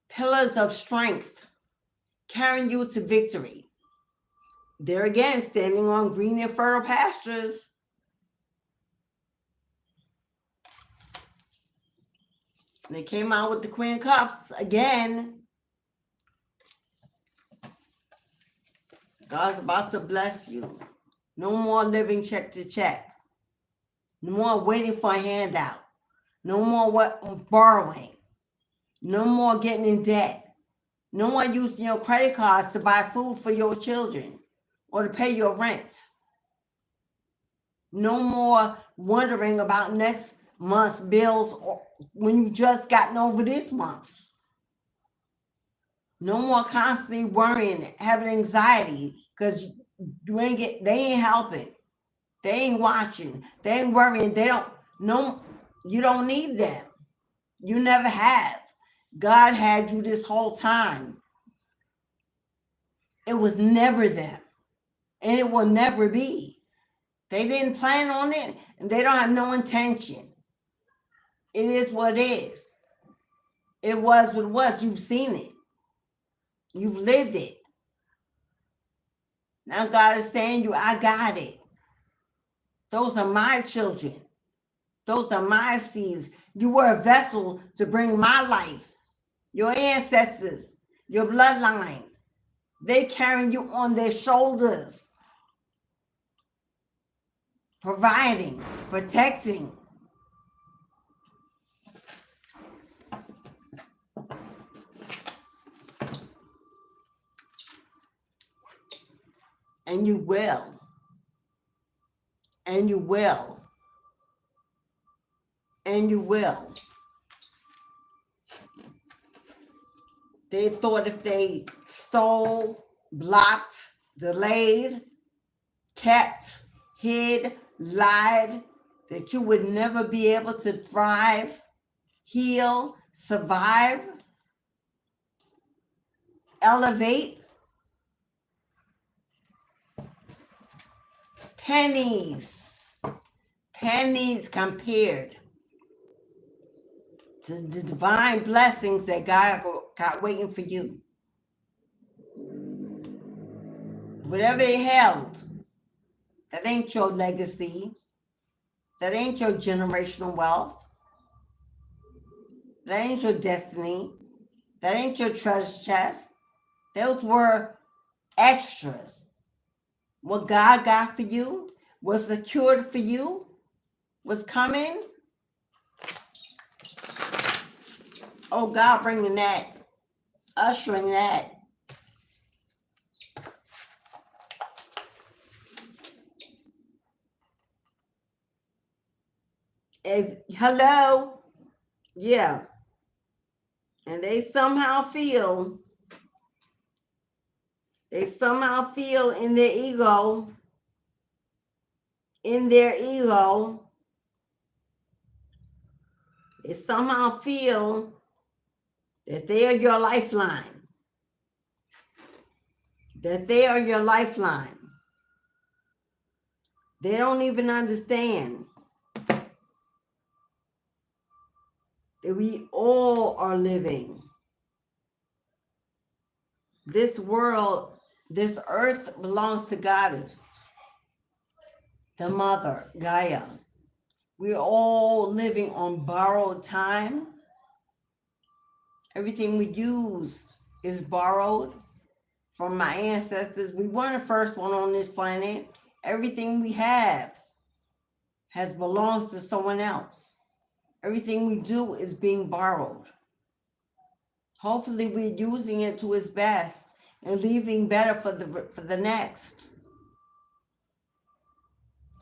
Pillars of strength, carrying you to victory. There again, standing on green and fertile pastures. And they came out with the Queen of Cups again. God's about to bless you. No more living check to check. No more waiting for a handout. No more borrowing. No more getting in debt. No more using your credit cards to buy food for your children or to pay your rent. No more wondering about next month's bills or when you just gotten over this month. No more constantly worrying, having anxiety, because they ain't helping. They ain't watching. They ain't worrying. You don't need them. You never have. God had you this whole time. It was never them. And it will never be. They didn't plan on it, and they don't have no intention. It is what it is. It was what it was. You've seen it. You've lived it. Now God is saying I got it. Those are my children. Those are my seeds. You were a vessel to bring my life. Your ancestors, your bloodline, they carrying you on their shoulders. Providing, protecting. And you will. And you will. And you will. They thought if they stole, blocked, delayed, kept, hid, lied, that you would never be able to thrive, heal, survive, elevate. Pennies compared to the divine blessings that God got waiting for you. Whatever they held, that ain't your legacy. That ain't your generational wealth. That ain't your destiny. That ain't your treasure chest. Those were extras. What God got for you, was secured for you, was coming. Oh, God bringing that, ushering that. Hello? Yeah. And they somehow feel in their ego, they somehow feel that they are your lifeline. That they are your lifeline. They don't even understand that we all are living. This world, this earth belongs to Goddess, the Mother, Gaia. We're all living on borrowed time. Everything we use is borrowed from my ancestors. We weren't the first one on this planet. Everything we have has belonged to someone else. Everything we do is being borrowed. Hopefully we're using it to its best and leaving better for the next.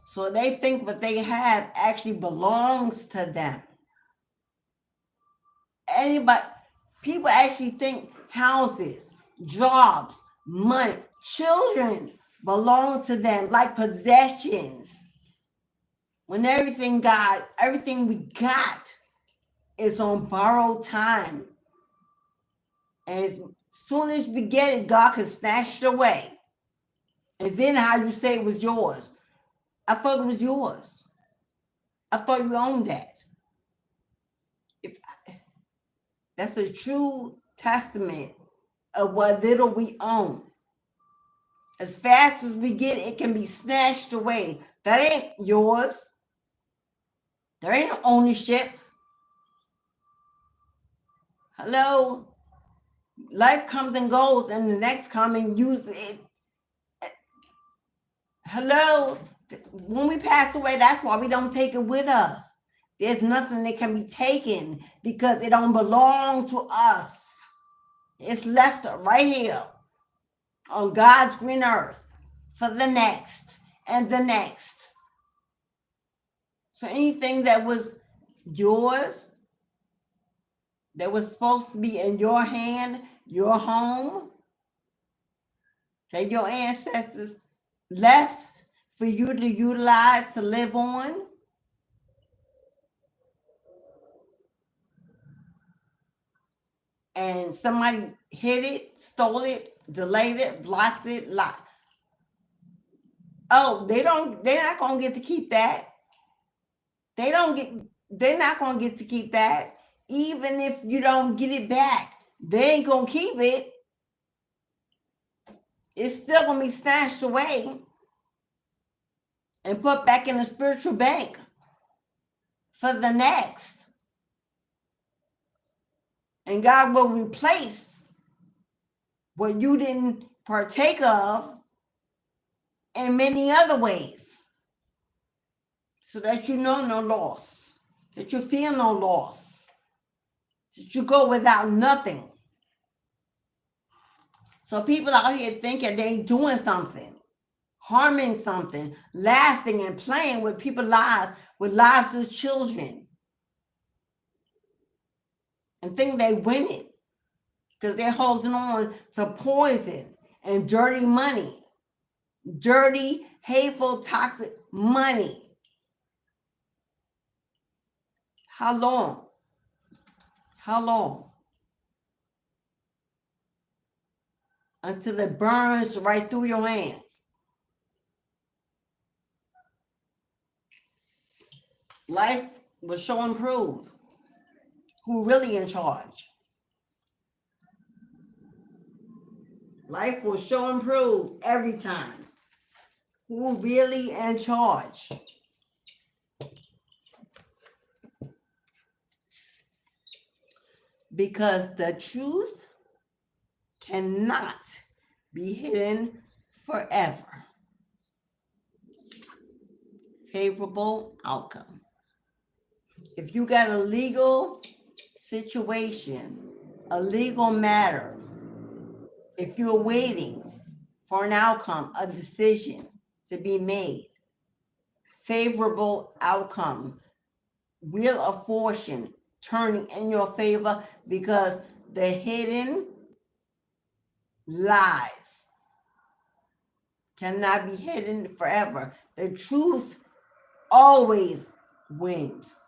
So they think what they have actually belongs to them. People actually think houses, jobs, money, children belong to them like possessions. When everything we got is on borrowed time. And as soon as we get it, God can snatch it away. And then how you say it was yours? I thought it was yours. I thought you owned that. That's a true testament of what little we own. As fast as we get it, it can be snatched away. That ain't yours. There ain't no ownership. Hello? Life comes and goes, and the next come and use it. Hello? When we pass away, that's why we don't take it with us. There's nothing that can be taken because it don't belong to us. It's left right here on God's green earth for the next and the next. So anything that was yours, that was supposed to be in your hand, your home, that your ancestors left for you to utilize, to live on, and somebody hid it, stole it, delayed it, blocked it, they're not gonna get to keep that. They're not gonna get to keep that. Even if you don't get it back, they ain't gonna keep it. It's still gonna be snatched away and put back in the spiritual bank for the next. And God will replace what you didn't partake of in many other ways, so that you know no loss, that you feel no loss, that you go without nothing. So people out here thinking they ain't doing something, harming something, laughing and playing with people's lives, with lives of children, and think they win it because they're holding on to poison and dirty money, dirty, hateful, toxic money. How long? How long? Until it burns right through your hands. Life will show and prove who really in charge. Life will show and prove every time who really in charge. Because the truth cannot be hidden forever. Favorable outcome. If you got a legal situation, a legal matter, if you're waiting for an outcome, a decision to be made, favorable outcome, wheel of fortune turning in your favor, because the hidden lies cannot be hidden forever. The truth always wins.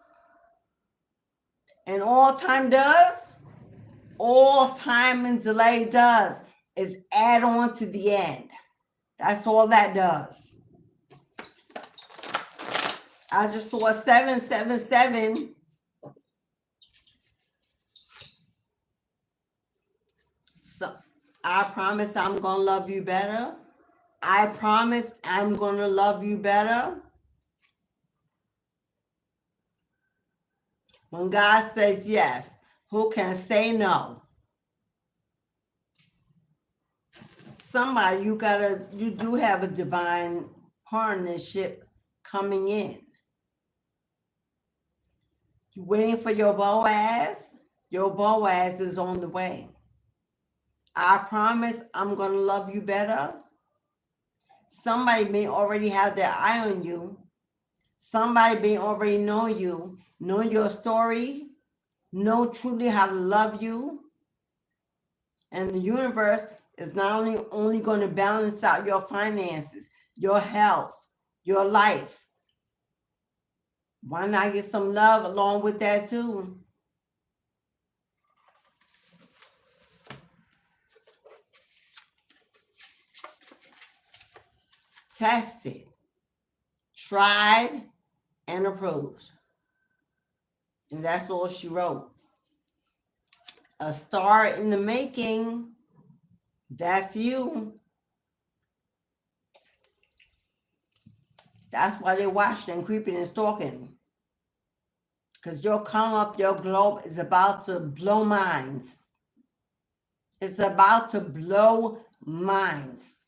And all time and delay does is add on to the end. That's all that does. I just saw 777. So I promise I'm going to love you better. I promise I'm going to love you better. When God says yes, who can say no? Somebody, you do have a divine partnership coming in. You're waiting for your Boaz. Your Boaz is on the way. I promise I'm going to love you better. Somebody may already have their eye on you. Somebody may already know you, know your story, know truly how to love you. And the universe is not only going to balance out your finances, your health, your life. Why not get some love along with that too? Tested, tried, and approved. And that's all she wrote. A star in the making. That's you. That's why they're watching and creeping and stalking. Because your come up, your globe is about to blow minds. It's about to blow minds.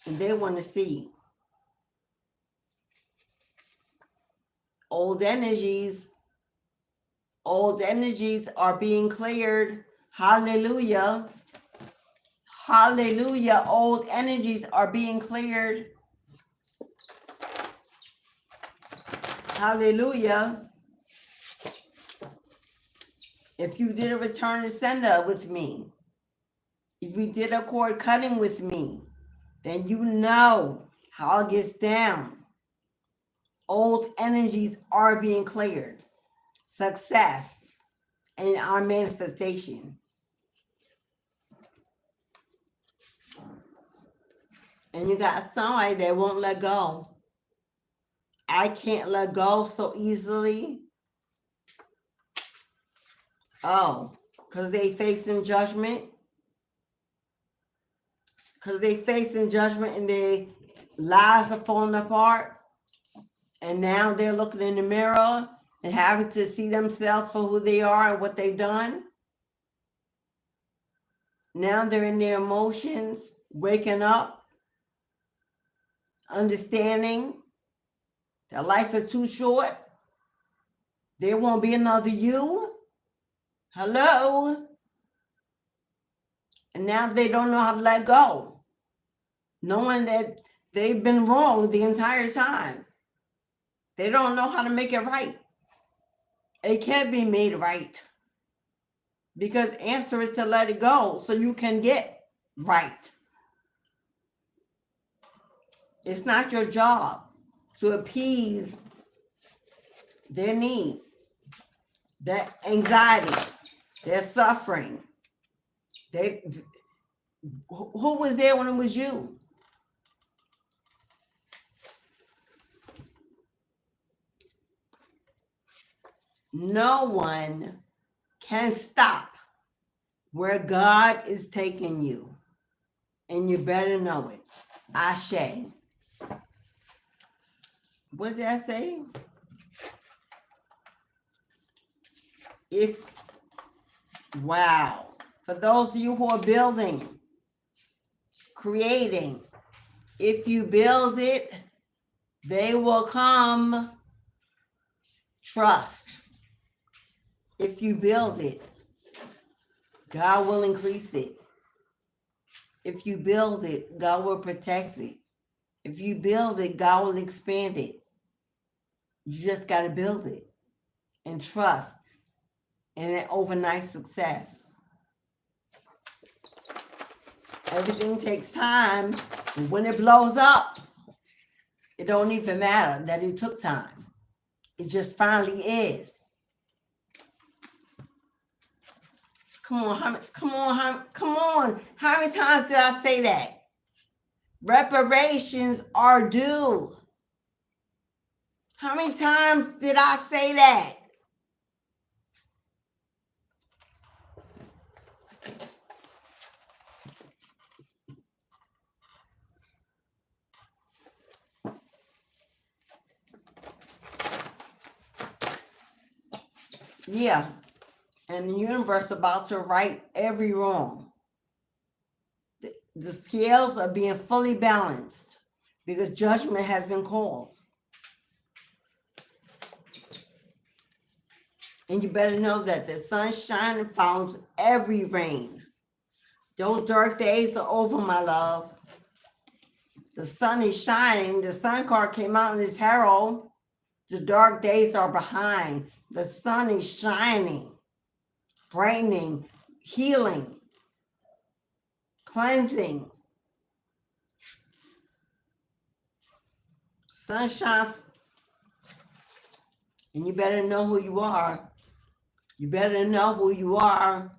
And they want to see. Old energies are being cleared. Hallelujah. Hallelujah. Old energies are being cleared. Hallelujah. If you did a return to sender with me, if you did a cord cutting with me, then you know how it gets down. Old energies are being cleared. Success in our manifestation. And you got somebody that won't let go. I can't let go so easily. Oh, because they facing judgment. Because they facing judgment and their lives are falling apart. And now they're looking in the mirror and having to see themselves for who they are and what they've done. Now they're in their emotions, waking up, understanding that life is too short. There won't be another you. Hello? And now they don't know how to let go, knowing that they've been wrong the entire time. They don't know how to make it right. It can't be made right. Because the answer is to let it go so you can get right. It's not your job to appease their needs, their anxiety, their suffering. Who was there when it was you? No one can stop where God is taking you. And you better know it. Ashe. What did I say? Wow. For those of you who are building, creating, if you build it, they will come. Trust. If you build it, God will increase it. If you build it, God will protect it. If you build it, God will expand it. You just got to build it and trust in an overnight success. Everything takes time, and when it blows up, it don't even matter that it took time. It just finally is. Come on. How many times did I say that? Reparations are due. How many times did I say that? Yeah. And the universe about to right every wrong. The scales are being fully balanced because judgment has been called. And you better know that the sunshine follows every rain. Those dark days are over, my love. The sun is shining. The sun card came out in the tarot. The dark days are behind. The sun is shining, brightening, healing, cleansing. Sunshine. And you better know who you are. You better know who you are,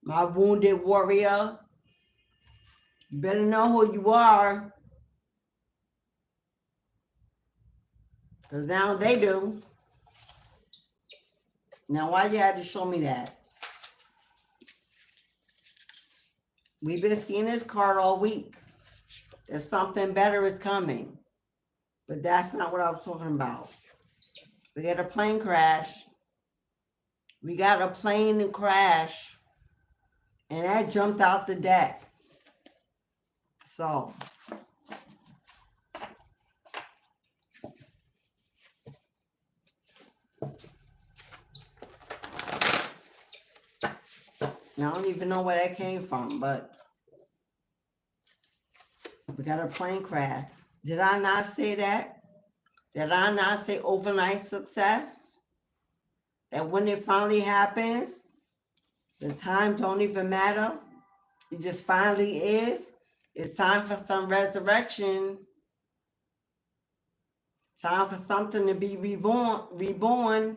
my wounded warrior. You better know who you are. Because now they do. Now, why you had to show me that? We've been seeing this card all week. That something better is coming. But that's not what I was talking about. We got a plane crash. We got a plane crash. And that jumped out the deck. So. Now, I don't even know where that came from, but we got a plane crash. Did I not say that? Did I not say overnight success? That when it finally happens, the time don't even matter. It just finally is. It's time for some resurrection. Time for something to be reborn.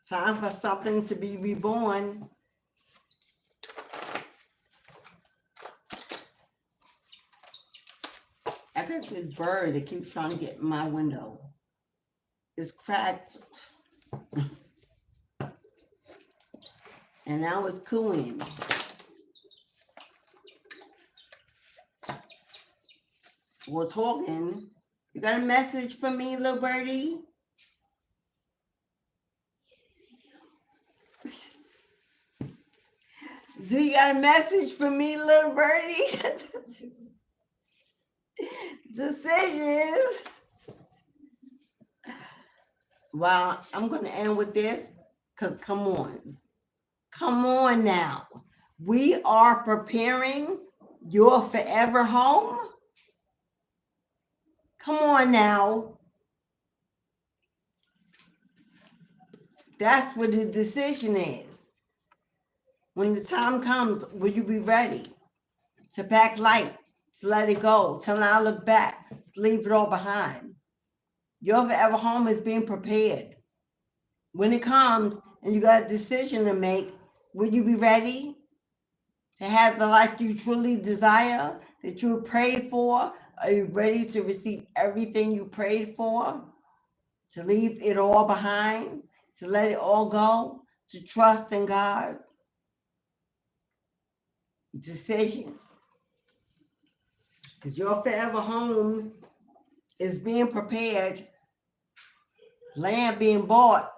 Time for something to be reborn. I got this bird that keeps trying to get in my window. It's cracked. And now it's cooing. We're talking. You got a message for me, little birdie? Do you got a message for me, little birdie? Decisions. Well, I'm going to end with this because come on. Come on now. We are preparing your forever home. Come on now. That's what the decision is. When the time comes, will you be ready to pack light, to let it go, to not look back, to leave it all behind? Your forever home is being prepared. When it comes and you got a decision to make, will you be ready to have the life you truly desire, that you prayed for? Are you ready to receive everything you prayed for? To leave it all behind? To let it all go? To trust in God? decisions. Because your forever home is being prepared, land being bought.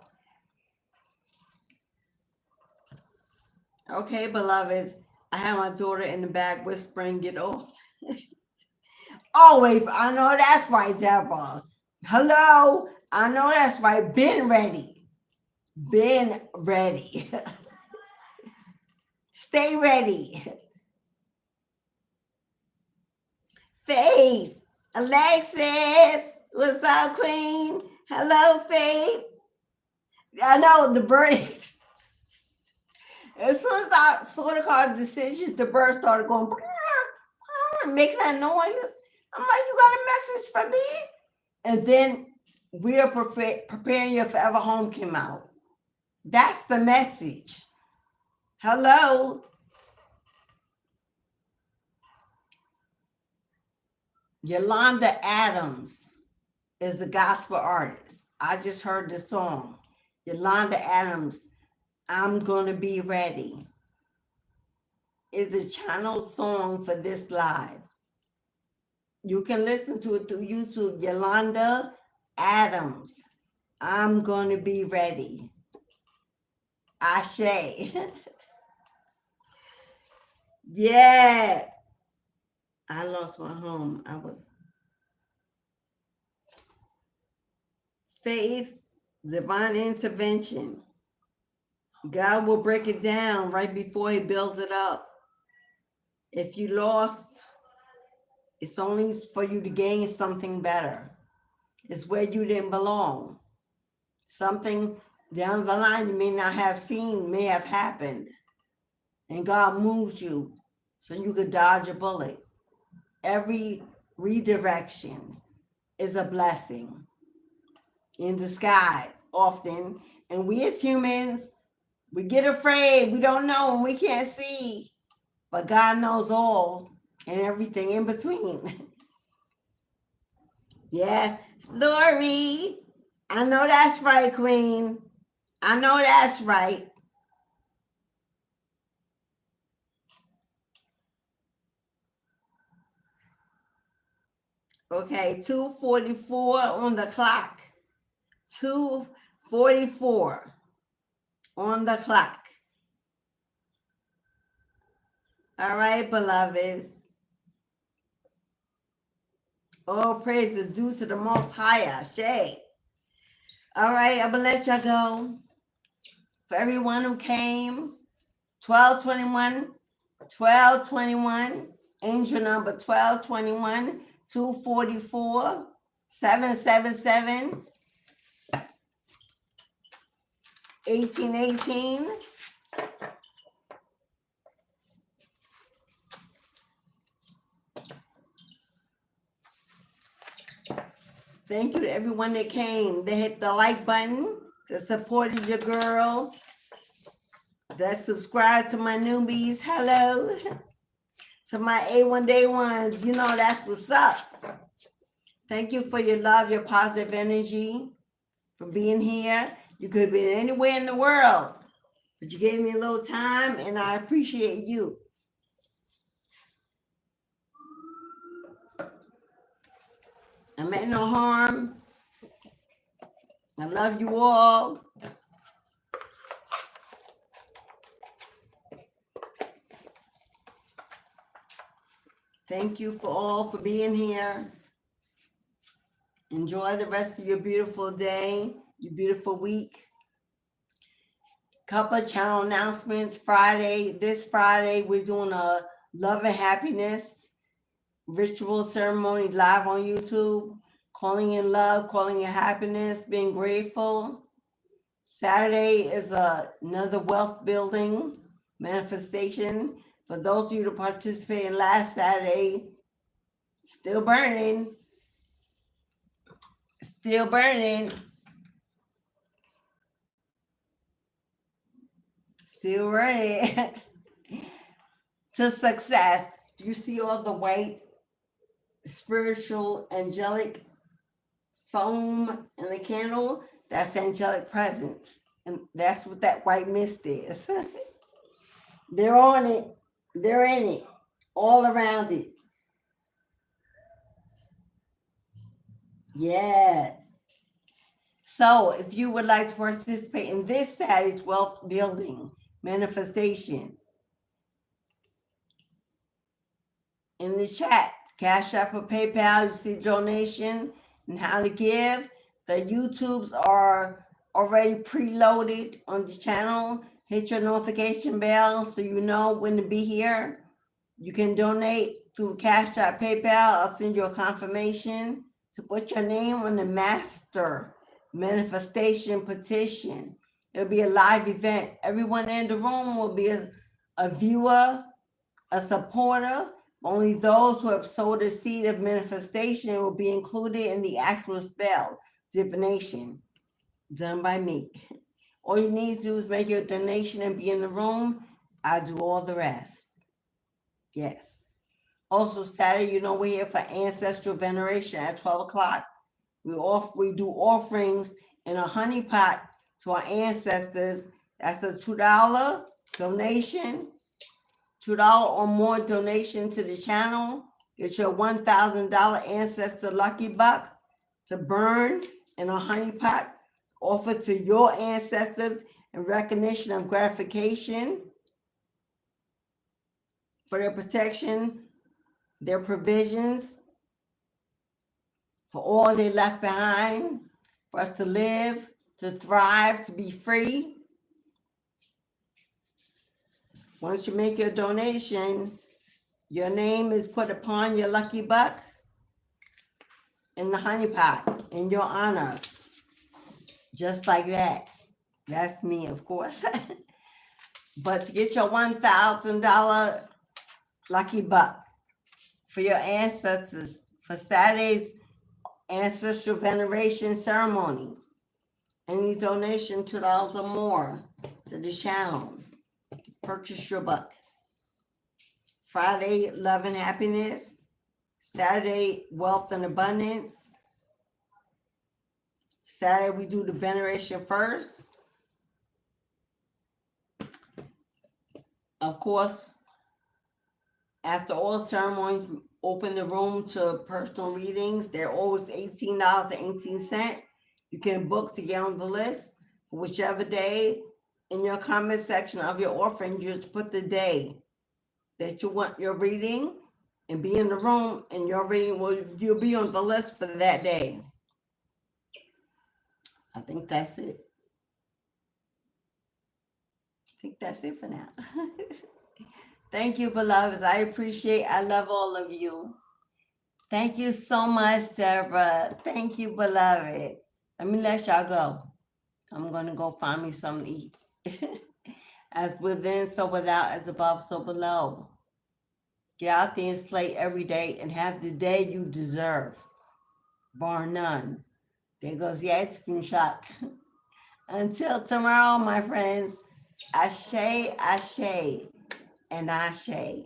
Okay, beloveds, I have my daughter in the back whispering, get off. Always, I know that's right, Deborah. Hello, I know that's right. Been ready. Been ready. Stay ready. Faith, Alexis, what's up, Queen? Hello, Faith. I know the bird. As soon as I saw the card decisions, the bird started going, making that noise. I'm like, you got a message for me? And then We Are Preparing Your Forever Home came out. That's the message. Hello. Yolanda Adams is a gospel artist. I just heard the song. Yolanda Adams, I'm Gonna Be Ready, is a channel song for this live. You can listen to it through YouTube. Yolanda Adams, I'm Gonna Be Ready. Ashe. Yes. I lost my home. Faith, divine intervention. God will break it down right before he builds it up. If you lost, it's only for you to gain something better. It's where you didn't belong. Something down the line you may not have seen may have happened. And God moved you so you could dodge a bullet. Every redirection is a blessing in disguise often. And we as humans, we get afraid. We don't know and we can't see. But God knows all and everything in between. Yes, Lori, I know that's right, Queen. I know that's right. Okay, 2:44 on the clock. 2:44 on the clock. All right, beloveds. All praise is due to the Most High, Shay. All right, I'm going to let y'all go. For everyone who came, 1221, angel number 1221, 244, 777, 1818. Thank you to everyone that came. They hit the like button, that supported your girl, that subscribed to my newbies. Hello. To my A1 Day ones, you know that's what's up. Thank you for your love, your positive energy, for being here. You could have been anywhere in the world, but you gave me a little time, and I appreciate you. I meant no harm. I love you all. Thank you for being here. Enjoy the rest of your beautiful day, your beautiful week. Couple of channel announcements. This Friday, we're doing a love and happiness ritual ceremony live on YouTube. Calling in love, calling in happiness, being grateful. Saturday is another wealth building manifestation. For those of you that participated last Saturday, still burning. Still burning. Still burning. To success. Do you see all the white, spiritual, angelic foam in the candle? That's angelic presence. And that's what that white mist is. They're on it. They're in it, all around it. Yes. So if you would like to participate in this Saturday's wealth building manifestation, in the chat, Cash App or PayPal, you see donation and how to give. The YouTubes are already preloaded on the channel. Hit your notification bell so you know when to be here. You can donate through Cash App, PayPal. I'll send you a confirmation to put your name on the master manifestation petition. It'll be a live event. Everyone in the room will be a viewer, a supporter. Only those who have sowed a seed of manifestation will be included in the actual spell, divination, done by me. All you need to do is make your donation and be in the room. I do all the rest. Yes. Also, Saturday, we're here for ancestral veneration at 12 o'clock. We do offerings in a honey pot to our ancestors. That's a $2 donation. $2 or more donation to the channel. Get your $1,000 ancestor lucky buck to burn in a honey pot. Offer to your ancestors in recognition of gratification for their protection, their provisions, for all they left behind, for us to live, to thrive, to be free. Once you make your donation, your name is put upon your lucky buck in the honey pot in your honor. Just like that. That's me, of course. But to get your $1,000 lucky buck for your ancestors for Saturday's ancestral veneration ceremony, any donation $2 or more to the channel, purchase your buck. Friday, love and happiness. Saturday, wealth and abundance. Saturday, we do the veneration first. Of course, after all ceremonies, we open the room to personal readings. They're always $18.18. You can book to get on the list for whichever day. In your comment section of your offering, you just put the day that you want your reading and be in the room, and your reading you'll be on the list for that day. I think that's it. For now. Thank you, beloveds. I love all of you. Thank you so much, Deborah. Thank you, beloved. Let me let y'all go. I'm going to go find me something to eat. As within, so without, as above, so below. Get out there and slay every day and have the day you deserve, bar none. There goes the ice cream shop. Until tomorrow, my friends, ashe, ashe, and ashe.